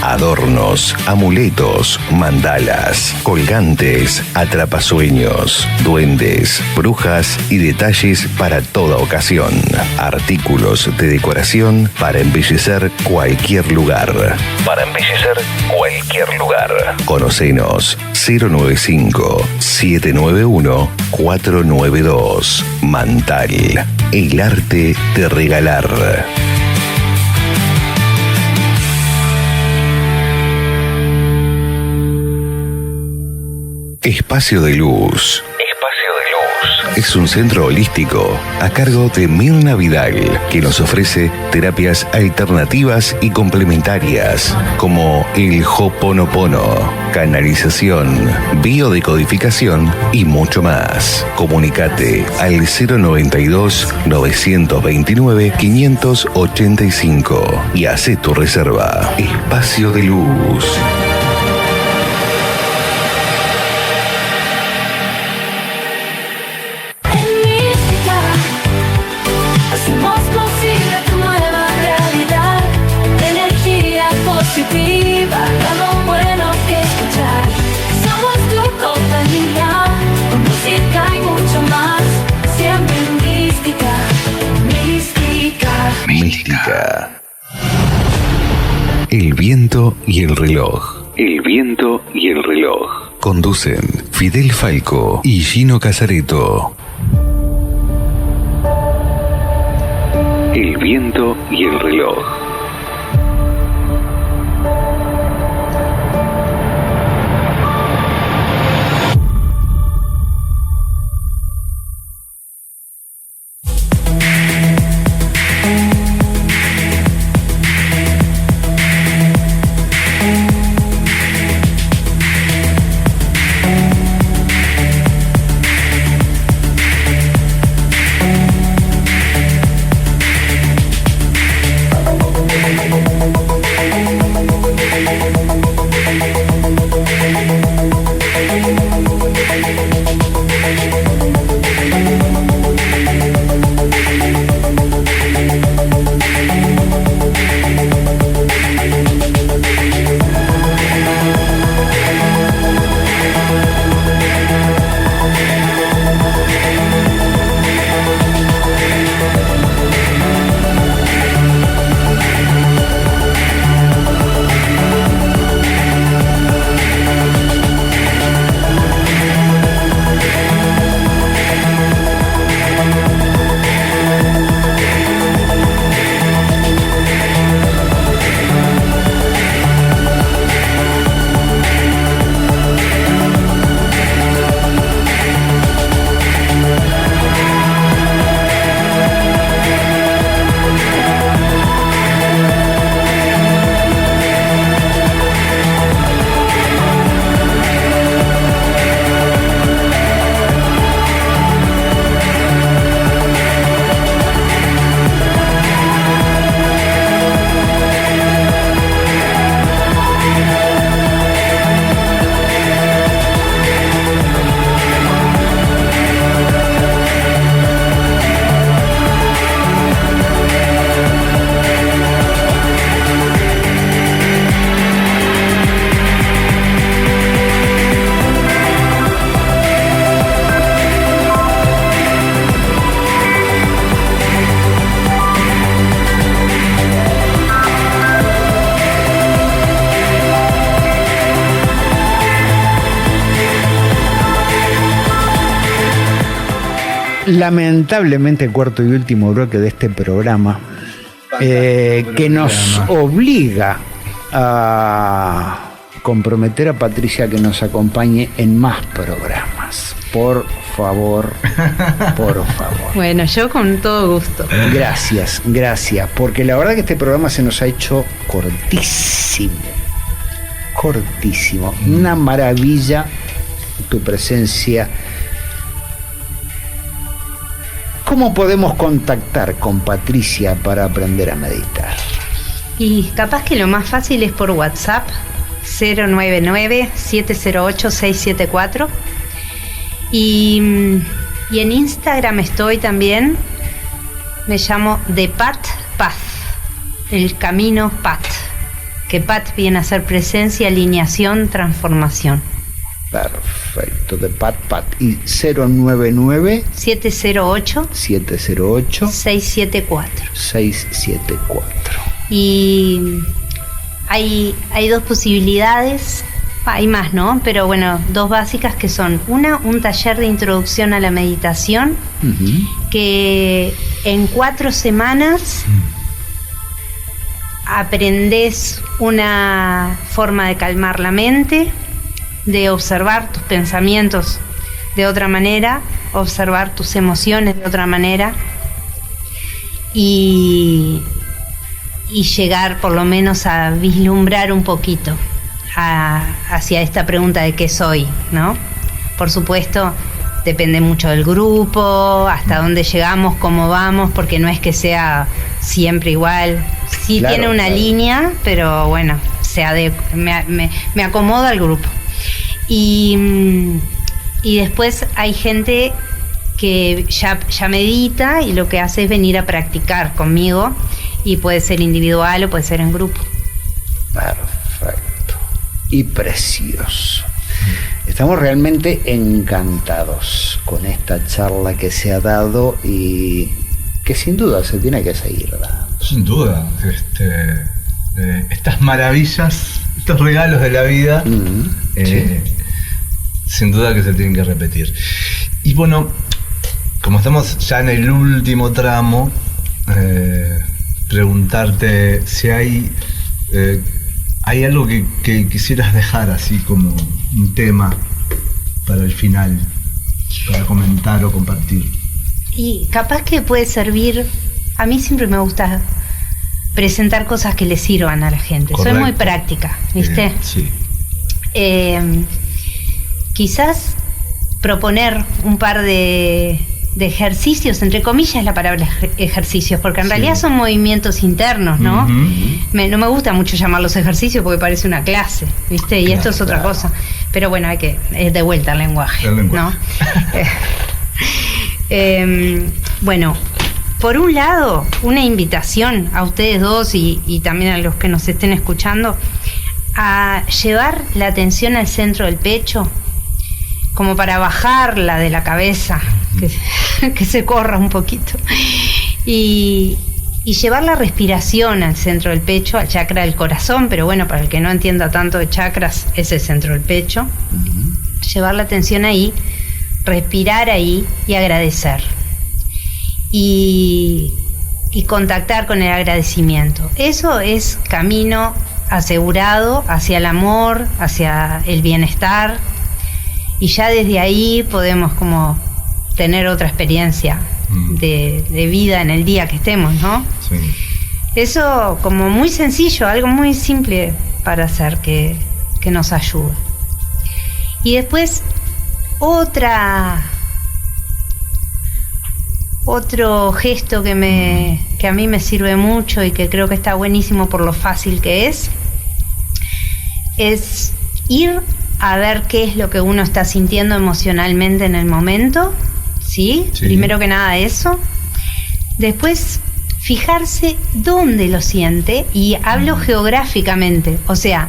Adornos, amuletos, mandalas, colgantes, atrapasueños, duendes, brujas y detalles para toda ocasión. Artículos de decoración para embellecer cualquier lugar. Para embellecer cualquier lugar. Conocenos 095 791 492. Mantal, el arte de regalar. Espacio de Luz. Es un centro holístico a cargo de Mirna Vidal, que nos ofrece terapias alternativas y complementarias como el Ho'oponopono, canalización, biodecodificación y mucho más. Comunicate al 092 929 585 y hace tu reserva. Espacio de Luz. Mística. El viento y el reloj. El viento y el reloj. Conducen Fidel Falco y Gino Casareto. El viento y el reloj. lamentablemente el cuarto y último bloque de este programa, que nos obliga a comprometer a Patricia que nos acompañe en más programas. Por favor, por favor. Bueno, yo con todo gusto. Gracias, porque la verdad que este programa se nos ha hecho cortísimo. Una maravilla tu presencia. ¿Cómo podemos contactar con Patricia para aprender a meditar? Y capaz que lo más fácil es por WhatsApp, 099-708-674. Y en Instagram estoy también, me llamo The Path, el camino Path, que Path viene a ser presencia, alineación, transformación. Perfecto, The Path. Y 099 708 674. Y hay dos posibilidades. Hay más, ¿no? Pero bueno, dos básicas que son un taller de introducción a la meditación, que en 4 semanas aprendes una forma de calmar la mente, de observar tus pensamientos de otra manera, observar tus emociones de otra manera y llegar por lo menos a vislumbrar un poquito hacia esta pregunta de qué soy, ¿no? Por supuesto, depende mucho del grupo, hasta dónde llegamos, cómo vamos, porque no es que sea siempre igual. Sí, claro, tiene una línea, pero bueno, me acomodo al grupo. Y después hay gente que ya medita y lo que hace es venir a practicar conmigo, y puede ser individual o puede ser en grupo. Perfecto. Y precioso. Estamos realmente encantados con esta charla que se ha dado y que sin duda se tiene que seguir dando. Sin duda, estas maravillas, estos regalos de la vida, sí, sin duda que se tienen que repetir. Y bueno, como estamos ya en el último tramo, preguntarte si hay algo que quisieras dejar así como un tema para el final, para comentar o compartir. Y capaz que puede servir, a mí siempre me gusta presentar cosas que le sirvan a la gente. Correcto. Soy muy práctica, ¿viste? Sí. Quizás proponer un par de ejercicios, entre comillas la palabra ejercicios, porque en realidad son movimientos internos, ¿no? No me gusta mucho llamarlos ejercicios porque parece una clase, ¿viste? Y claro, esto es otra cosa. Pero bueno, es de vuelta al lenguaje, ¿no? Bueno, por un lado, una invitación a ustedes dos y también a los que nos estén escuchando a llevar la atención al centro del pecho, como para bajarla de la cabeza, que se corra un poquito, y llevar la respiración al centro del pecho, al chakra del corazón, pero bueno, para el que no entienda tanto de chakras, es el centro del pecho. Llevar la atención ahí, respirar ahí y agradecer. Y contactar con el agradecimiento. Eso es camino asegurado hacia el amor, hacia el bienestar, y ya desde ahí podemos como tener otra experiencia de vida en el día que estemos, ¿no? Sí. Eso como muy sencillo, algo muy simple para hacer que nos ayuda. Y después otro gesto que a mí me sirve mucho y que creo que está buenísimo por lo fácil que es ir a ver qué es lo que uno está sintiendo emocionalmente en el momento, ¿sí? Primero que nada eso. Después fijarse dónde lo siente, y hablo geográficamente, o sea,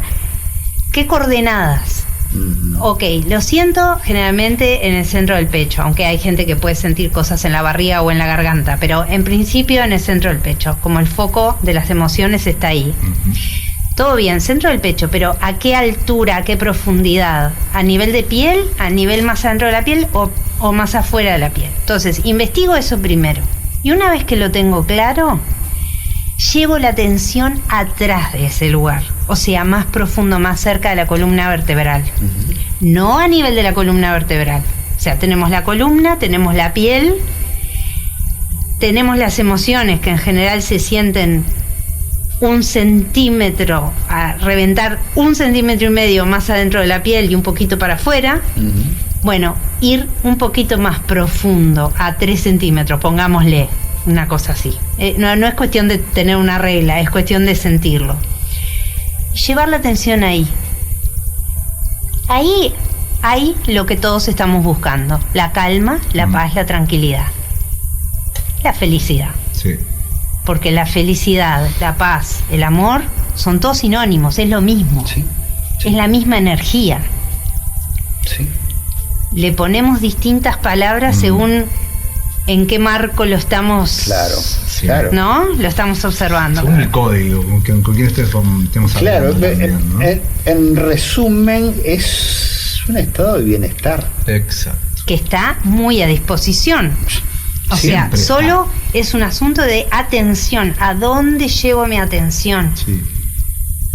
¿qué coordenadas? Ok, lo siento generalmente en el centro del pecho, aunque hay gente que puede sentir cosas en la barriga o en la garganta, pero en principio en el centro del pecho, como el foco de las emociones está ahí. Todo bien, centro del pecho, pero ¿a qué altura, a qué profundidad? ¿A nivel de piel? ¿A nivel más adentro de la piel? ¿O o más afuera de la piel. Entonces, investigo eso primero. Y una vez que lo tengo claro, llevo la atención atrás de ese lugar, o sea, más profundo, más cerca de la columna vertebral. No a nivel de la columna vertebral. O sea, tenemos la columna, tenemos la piel, tenemos las emociones que en general se sienten 1 centímetro, a reventar 1,5 centímetros más adentro de la piel y un poquito para afuera. Bueno, ir un poquito más profundo, a 3 centímetros, pongámosle una cosa así. No es cuestión de tener una regla, es cuestión de sentirlo. Llevar la atención ahí. Ahí lo que todos estamos buscando: la calma, la paz, la tranquilidad, la felicidad. Sí. Porque la felicidad, la paz, el amor son todos sinónimos, es lo mismo. Sí. Es la misma energía. Sí. Le ponemos distintas palabras según en qué marco lo estamos... Claro, Sí. claro. ¿No? Lo estamos observando. Según el código con quien estemos Claro, hablando también, ¿no? en resumen, es un estado de bienestar. Exacto. Que está muy a disposición. O Siempre sea, solo es un asunto de atención. ¿A dónde llevo mi atención? Sí.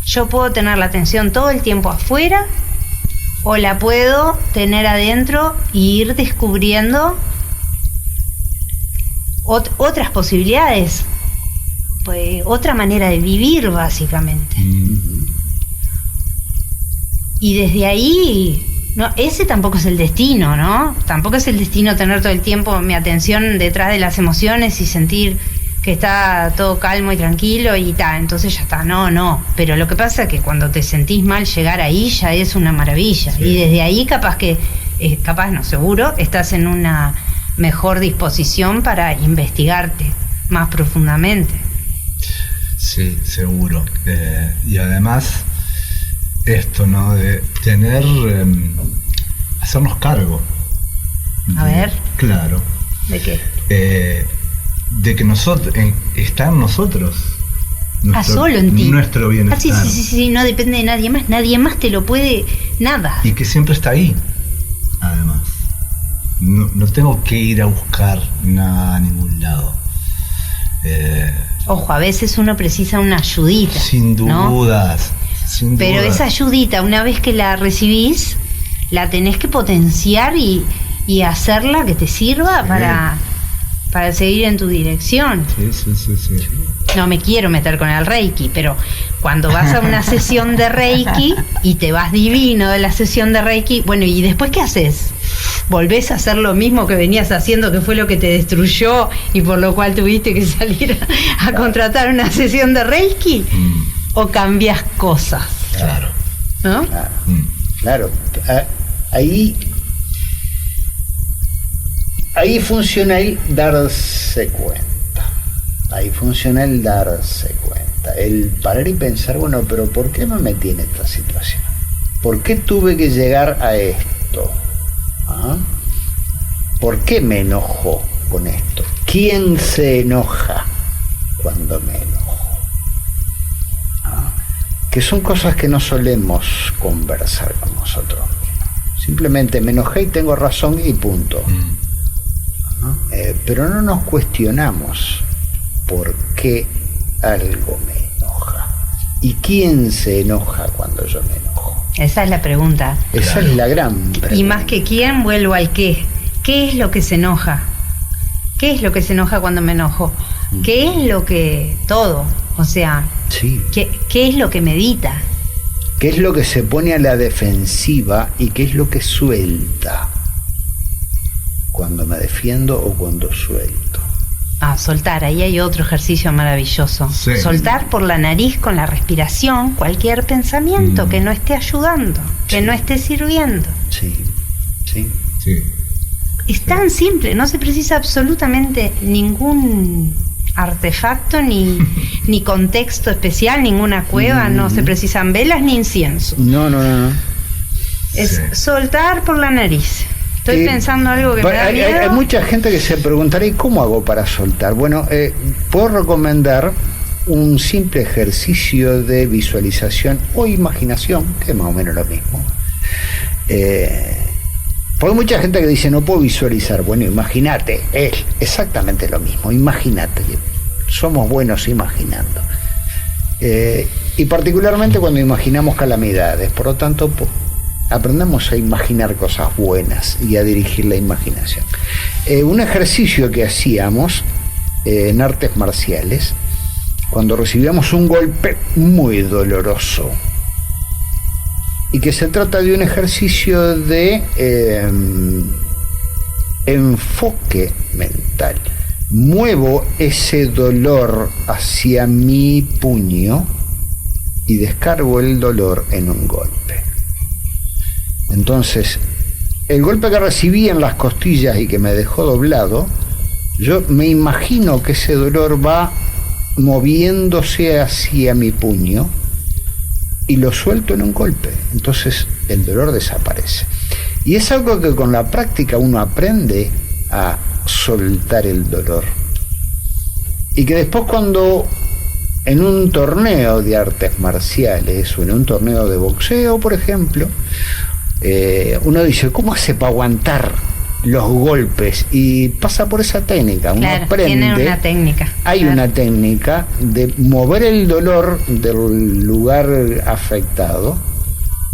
Yo puedo tener la atención todo el tiempo afuera, o la puedo tener adentro e ir descubriendo otras posibilidades, pues, otra manera de vivir, básicamente. Y desde ahí, no, ese tampoco es el destino, ¿no? Tampoco es el destino tener todo el tiempo mi atención detrás de las emociones y sentir que está todo calmo y tranquilo y tal, entonces ya está. No. Pero lo que pasa es que cuando te sentís mal, llegar ahí ya es una maravilla. Sí. Y desde ahí seguro, estás en una mejor disposición para investigarte más profundamente. Sí, seguro. Y además, esto, ¿no? De tener, hacernos cargo. A ver. Claro. ¿De qué? De que está en nosotros. Solo en ti. Nuestro bienestar. Sí, no depende de nadie más. Nadie más te lo puede, nada. Y que siempre está ahí, además. No tengo que ir a buscar nada a ningún lado. Ojo, a veces uno precisa una ayudita. Sin ¿no? dudas. Sin Pero dudas. esa ayudita, una vez que la recibís, la tenés que potenciar y hacerla que te sirva Sí. para seguir en tu dirección. Sí. No me quiero meter con el Reiki, pero cuando vas a una sesión de Reiki y te vas divino de la sesión de Reiki, bueno, ¿y después qué haces? ¿Volvés a hacer lo mismo que venías haciendo, que fue lo que te destruyó y por lo cual tuviste que salir a contratar una sesión de Reiki? ¿O cambias cosas? Claro. ¿No? Claro. Ahí funciona el darse cuenta. Ahí funciona el darse cuenta. El parar y pensar, bueno, pero ¿por qué me metí en esta situación? ¿Por qué tuve que llegar a esto? ¿Ah? ¿Por qué me enojo con esto? ¿Quién se enoja cuando me enojo? ¿Ah? Que son cosas que no solemos conversar con nosotros mismos. Simplemente me enojé y tengo razón y punto. ¿No? Pero no nos cuestionamos por qué algo me enoja y quién se enoja cuando yo me enojo. Esa es la pregunta. Esa es la gran pregunta. Y más que quién, vuelvo al qué. ¿Qué es lo que se enoja? ¿Qué es lo que se enoja cuando me enojo? ¿Qué es lo que... todo? O sea, Sí. ¿qué es lo que medita? ¿Qué es lo que se pone a la defensiva y qué es lo que suelta cuando me defiendo o cuando suelto? Soltar, ahí hay otro ejercicio maravilloso. Sí. Soltar por la nariz con la respiración cualquier pensamiento que no esté ayudando, que no esté sirviendo. Sí. Es tan simple, no se precisa absolutamente ningún artefacto ni contexto especial, ninguna cueva, no se precisan velas ni incienso. No. Es soltar por la nariz. Estoy pensando algo que me da miedo. Hay mucha gente que se preguntará, ¿y cómo hago para soltar? Bueno, puedo recomendar un simple ejercicio de visualización o imaginación, que es más o menos lo mismo, Porque hay mucha gente que dice no puedo visualizar. Bueno, imagínate, es exactamente lo mismo. Imagínate, somos buenos imaginando. Y particularmente cuando imaginamos calamidades. Por lo tanto, aprendamos a imaginar cosas buenas y a dirigir la imaginación. Un ejercicio que hacíamos en artes marciales, cuando recibíamos un golpe muy doloroso, y que se trata de un ejercicio de enfoque mental. Muevo ese dolor hacia mi puño y descargo el dolor en un golpe. Entonces, el golpe que recibí en las costillas y que me dejó doblado, yo me imagino que ese dolor va moviéndose hacia mi puño y lo suelto en un golpe. Entonces el dolor desaparece. Y es algo que con la práctica uno aprende a soltar el dolor. Y que después cuando en un torneo de artes marciales o en un torneo de boxeo, por ejemplo, uno dice, ¿cómo hace para aguantar los golpes? Y pasa por esa técnica. Uno aprende, tiene una técnica. Hay una técnica de mover el dolor del lugar afectado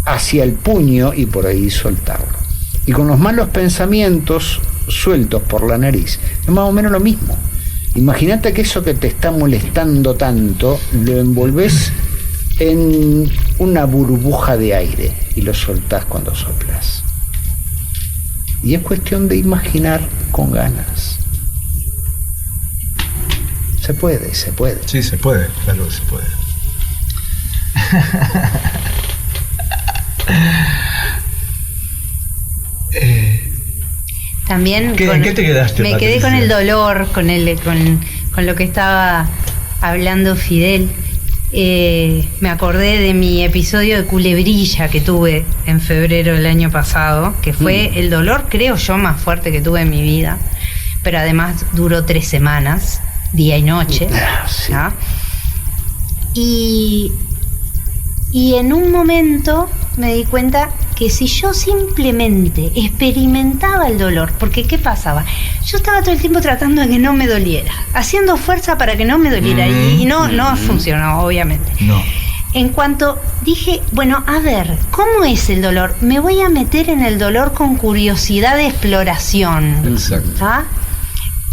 hacia el puño y por ahí soltarlo. Y con los malos pensamientos sueltos por la nariz es más o menos lo mismo. Imagínate que eso que te está molestando tanto lo envolves en una burbuja de aire y lo soltás cuando soplas. Y es cuestión de imaginar con ganas. Se puede. Sí, se puede, claro que se puede. También ¿En qué te quedaste, me quedé con el dolor, con lo que estaba hablando Fidel. Me acordé de mi episodio de culebrilla que tuve en febrero del año pasado, que fue el dolor, creo yo, más fuerte que tuve en mi vida, pero además duró 3 semanas, día y noche. Sí. ¿Ah? Y en un momento me di cuenta que si yo simplemente experimentaba el dolor, porque ¿qué pasaba? Yo estaba todo el tiempo tratando de que no me doliera, haciendo fuerza para que no me doliera, y no funcionó, obviamente. No. En cuanto dije, bueno, a ver, ¿cómo es el dolor? Me voy a meter en el dolor con curiosidad de exploración. Exacto. ¿Ah?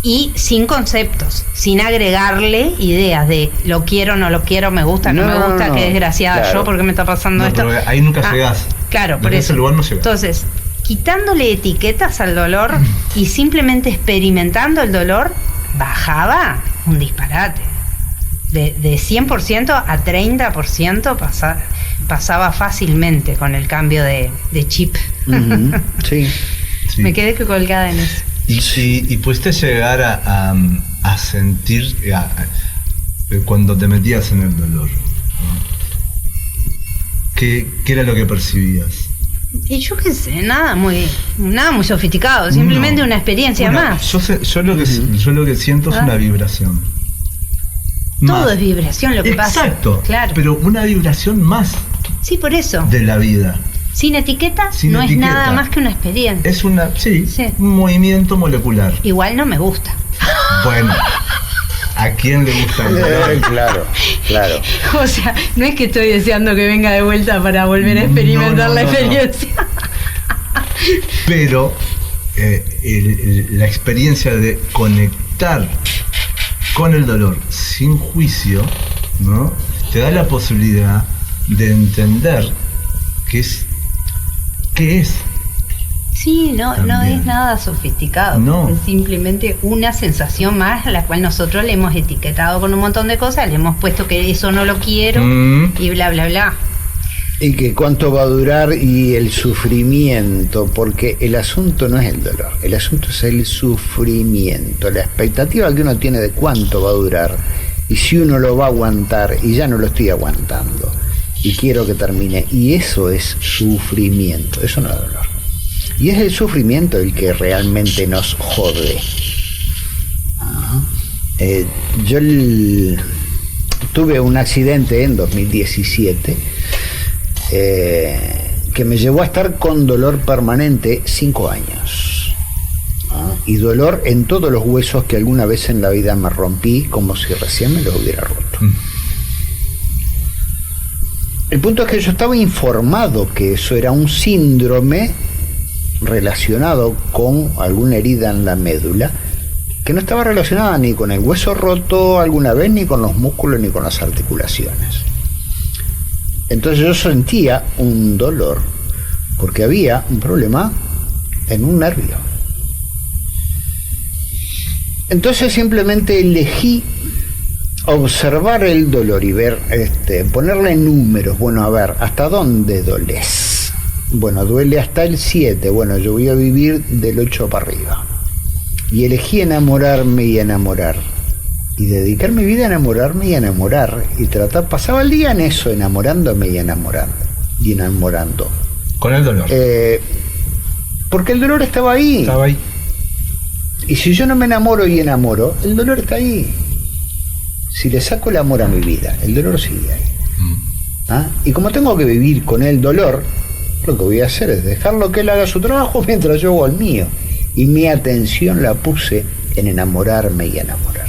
Y sin conceptos, sin agregarle ideas de lo quiero, no lo quiero, me gusta, no me gusta, qué desgraciada claro. yo, ¿por qué me está pasando esto? Pero ahí nunca llegás. Claro, por Desde eso. ese lugar no llegás. Entonces, quitándole etiquetas al dolor y simplemente experimentando el dolor, bajaba un disparate. De 100% a 30% pasaba fácilmente con el cambio de chip. Sí. Sí. Me quedé colgada en eso. Y pudiste llegar a sentir cuando te metías en el dolor, ¿no? ¿Qué era lo que percibías? Y yo qué sé, nada muy sofisticado, simplemente una experiencia más. Yo lo que siento es una vibración. Todo Más. es vibración lo que pasa. Exacto, Claro. pero una vibración más Sí, por eso. de la vida. Sin etiquetas Sin no etiqueta. es nada más que una experiencia. Es Sí. un movimiento molecular. Igual no me gusta. Bueno, ¿a quién le gusta el dolor? Claro. O sea, no es que estoy deseando que venga de vuelta para volver a experimentar la experiencia. Pero la experiencia de conectar con el dolor sin juicio, ¿no? Te da la posibilidad de entender qué es. Sí, no También. es nada sofisticado. No. Es simplemente una sensación más a la cual nosotros le hemos etiquetado con un montón de cosas, le hemos puesto que eso no lo quiero y bla, bla, bla. Y que cuánto va a durar y el sufrimiento, porque el asunto no es el dolor, el asunto es el sufrimiento, la expectativa que uno tiene de cuánto va a durar y si uno lo va a aguantar y ya no lo estoy aguantando y quiero que termine, y eso es sufrimiento, eso no es dolor. Y es el sufrimiento el que realmente nos jode. Yo tuve un accidente en 2017 que que me llevó a estar con dolor permanente 5 años. Y dolor en todos los huesos que alguna vez en la vida me rompí, como si recién me los hubiera roto. El punto es que yo estaba informado que eso era un síndrome relacionado con alguna herida en la médula, que no estaba relacionada ni con el hueso roto alguna vez, ni con los músculos, ni con las articulaciones. Entonces yo sentía un dolor, porque había un problema en un nervio. Entonces simplemente elegí observar el dolor y ver, ponerle números. Bueno, a ver, ¿hasta dónde dolés? Bueno, duele hasta el 7. Bueno, yo voy a vivir del 8 para arriba. Y elegí enamorarme y enamorar. Y dedicar mi vida a enamorarme y enamorar. Y pasaba el día en eso, enamorándome y enamorando. Y enamorando. Con el dolor. Porque el dolor estaba ahí. Estaba ahí. Y si yo no me enamoro y enamoro, el dolor está ahí. Si le saco el amor a mi vida, el dolor sigue ahí. Y como tengo que vivir con el dolor, lo que voy a hacer es dejarlo que él haga su trabajo mientras yo hago el mío. Y mi atención la puse en enamorarme y enamorar.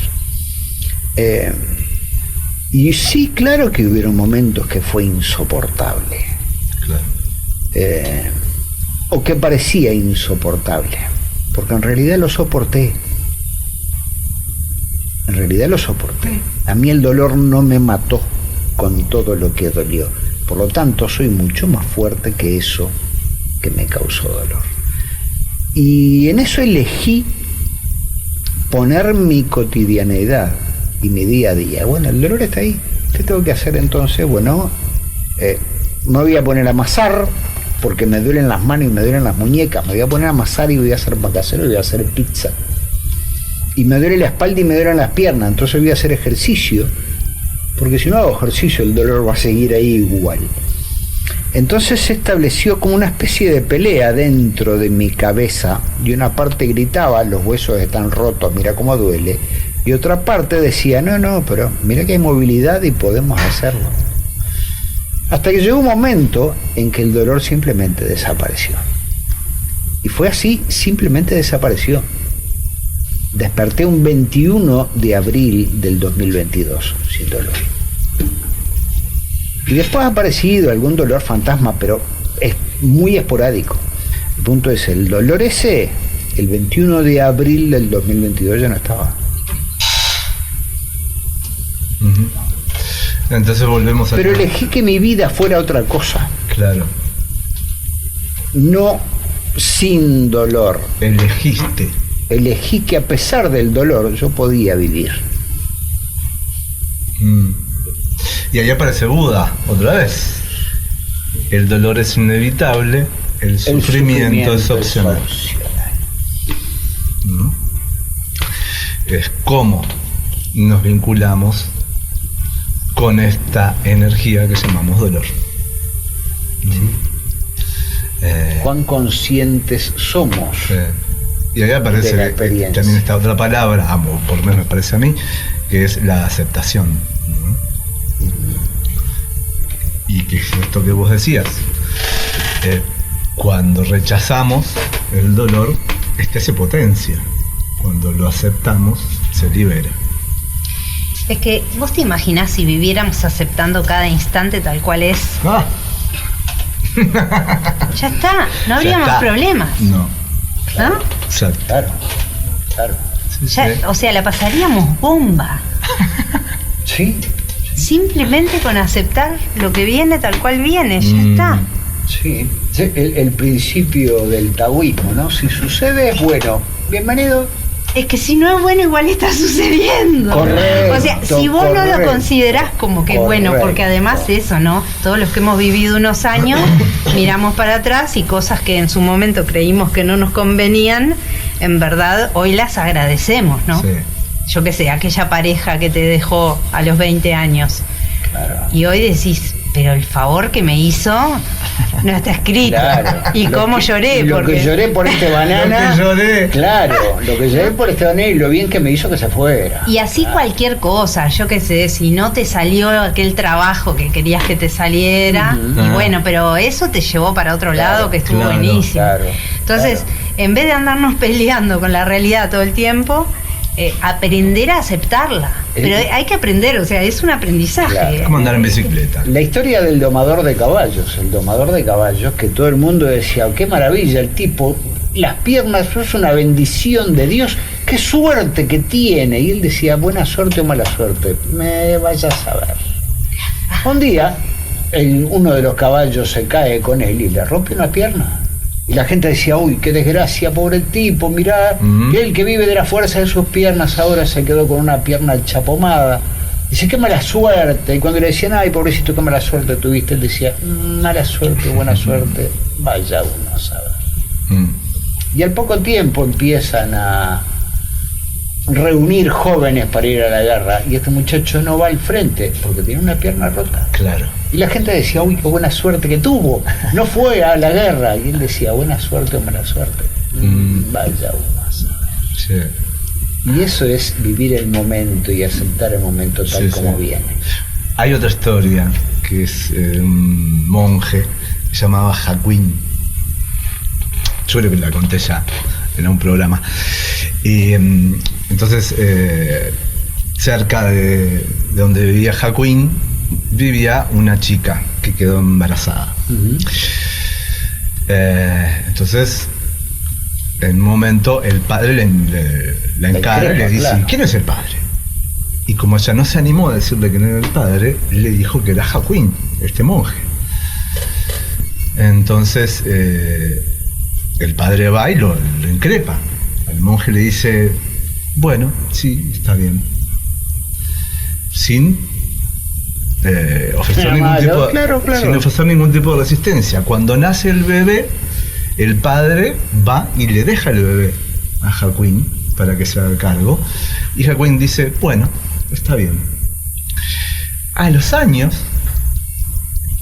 Y sí, claro que hubieron momentos que fue insoportable. Claro. O que parecía insoportable. Porque en realidad lo soporté. En realidad lo soporté. A mí el dolor no me mató con todo lo que dolió. Por lo tanto, soy mucho más fuerte que eso que me causó dolor. Y en eso elegí poner mi cotidianeidad y mi día a día. Bueno, el dolor está ahí. ¿Qué tengo que hacer entonces? Bueno, me voy a poner a amasar, porque me duelen las manos y me duelen las muñecas. Me voy a poner a amasar y voy a hacer macacero y voy a hacer pizza. Y me duele la espalda y me duelen las piernas, entonces voy a hacer ejercicio, porque si no hago ejercicio el dolor va a seguir ahí igual. Entonces se estableció como una especie de pelea dentro de mi cabeza, y una parte gritaba, los huesos están rotos, mira cómo duele, y otra parte decía, no, pero mira que hay movilidad y podemos hacerlo. Hasta que llegó un momento en que el dolor simplemente desapareció. Y fue así, simplemente desapareció. Desperté un 21 de abril del 2022 sin dolor. Y después ha aparecido algún dolor fantasma, pero es muy esporádico. El punto es, el dolor ese, el 21 de abril del 2022 ya no estaba. Entonces volvemos a... Pero elegí que mi vida fuera otra cosa. Claro. No sin dolor. Elegiste. Elegí que a pesar del dolor yo podía vivir. Y ahí aparece Buda, otra vez. El dolor es inevitable, el sufrimiento es opcional. ¿No? Es cómo nos vinculamos con esta energía que llamamos dolor. Cuán conscientes somos. Y ahí aparece también esta otra palabra, por lo menos me parece a mí, que es la aceptación, ¿no? Y que es esto que vos decías, cuando rechazamos el dolor, se potencia. Cuando lo aceptamos, se libera. Es que vos te imaginás si viviéramos aceptando cada instante tal cual es. Ya está, no habría más problemas. No. ¿No? Exacto. Claro. Ya, o sea, la pasaríamos bomba. Sí. Simplemente con aceptar lo que viene tal cual viene, ya está. Sí, el principio del taoísmo, ¿no? Si sucede es bueno, bienvenido. Es que si no es bueno, igual está sucediendo. Correcto. O sea, si vos no lo considerás como que es bueno, porque además eso, ¿no? Todos los que hemos vivido unos años, miramos para atrás y cosas que en su momento creímos que no nos convenían, en verdad hoy las agradecemos, ¿no? Sí. Yo qué sé, aquella pareja que te dejó a los 20 años. Claro. Y hoy decís, pero el favor que me hizo, no está escrito. Claro. Y cómo lloré. Lo porque que lloré por este banana. Lo que lloré. Claro, lo que lloré por este banana y lo bien que me hizo que se fuera. Y así cualquier cosa, yo qué sé, si no te salió aquel trabajo que querías que te saliera, y bueno, pero eso te llevó para otro lado que estuvo claro, buenísimo. claro, Entonces, en vez de andarnos peleando con la realidad todo el tiempo, aprender a aceptarla. Pero hay que aprender, o sea, es un aprendizaje. Claro. ¿Cómo andar en bicicleta? La historia del domador de caballos, que todo el mundo decía, qué maravilla, el tipo, las piernas, eso es una bendición de Dios, qué suerte que tiene. Y él decía, buena suerte o mala suerte, me vayas a ver. Un día, uno de los caballos se cae con él y le rompe una pierna. Y la gente decía, uy, qué desgracia, pobre tipo, mirá, que el que vive de la fuerza de sus piernas ahora se quedó con una pierna chapomada. Dice, qué mala suerte. Y cuando le decían, ay, pobrecito, qué mala suerte tuviste, él decía, mala suerte, buena suerte, vaya uno a saber. Y al poco tiempo empiezan a reunir jóvenes para ir a la guerra, y este muchacho no va al frente porque tiene una pierna rota. Claro. Y la gente decía, uy, qué buena suerte que tuvo, no fue a la guerra. Y él decía, buena suerte o mala suerte, vaya uno a saber. Sí. Y eso es vivir el momento y aceptar el momento tal como viene. Hay otra historia que es un monje que se llamaba Jacquín. Yo creo que la conté ya en un programa. Y entonces, cerca de donde vivía Jacquín, vivía una chica que quedó embarazada. Entonces, en un momento, el padre la encara y le dice, claro, ¿quién es el padre? Y como ella no se animó a decirle que no era el padre, le dijo que era Jacquín, este monje. Entonces, el padre va y lo increpa. El monje le dice, bueno, sí, está bien. Sin ofrecer ningún tipo de resistencia. Cuando nace el bebé, el padre va y le deja el bebé a Jacquín para que se haga cargo. Y Jacquín dice, bueno, está bien. A los años,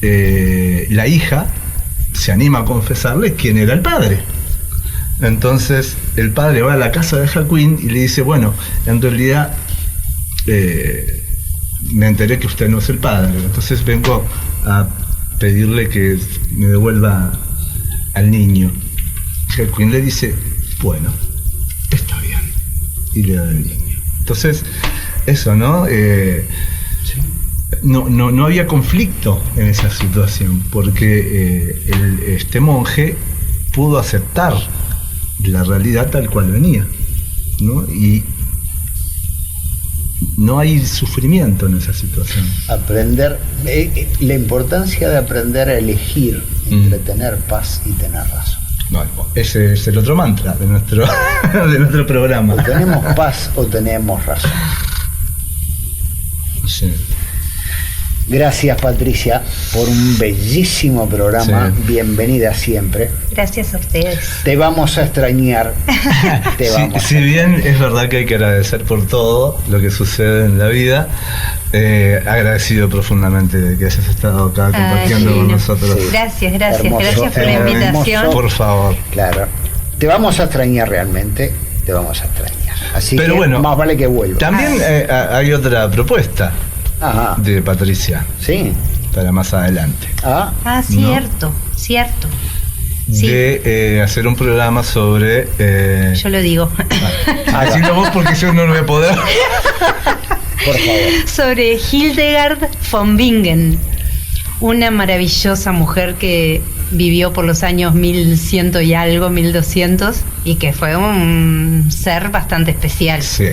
la hija se anima a confesarle quién era el padre. Entonces el padre va a la casa de Jacquín y le dice, bueno, en realidad me enteré que usted no es el padre, entonces vengo a pedirle que me devuelva al niño. Jacquín le dice, bueno, está bien, y le da el niño. Entonces, eso, ¿no? No había conflicto en esa situación, porque este monje pudo aceptar la realidad tal cual venía, ¿no? Y no hay sufrimiento en esa situación. Aprender, la importancia de aprender a elegir entre tener paz y tener razón. No, ese es el otro mantra de nuestro programa. O tenemos paz o tenemos razón. Sí. Gracias, Patricia, por un bellísimo programa. Sí. Bienvenida siempre. Gracias a ustedes. Te vamos a extrañar. Si bien es verdad que hay que agradecer por todo lo que sucede en la vida, agradecido profundamente de que hayas estado acá compartiendo con nosotros. Sí. Gracias por la invitación. Hermoso. Por favor. Claro. Te vamos a extrañar realmente. Te vamos a extrañar. Así pero que bueno, más vale que vuelva. También hay otra propuesta. Ajá. De Patricia. Sí. Para más adelante. Cierto, ¿no? Cierto. Sí. De hacer un programa sobre... Yo lo digo. Decilo vos porque yo no lo voy a poder. Por favor. Sobre Hildegard von Bingen, una maravillosa mujer que vivió por los años 1100 y algo, 1200, y que fue un ser bastante especial. Sí.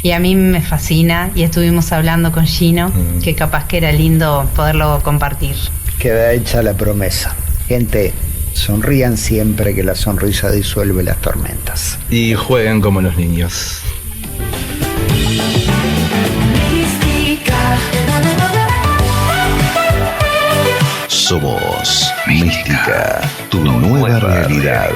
Y a mí me fascina, y estuvimos hablando con Gino, que capaz que era lindo poderlo compartir. Queda hecha la promesa. Gente, sonrían siempre, que la sonrisa disuelve las tormentas. Y jueguen como los niños. Somos Mística, tu nueva realidad.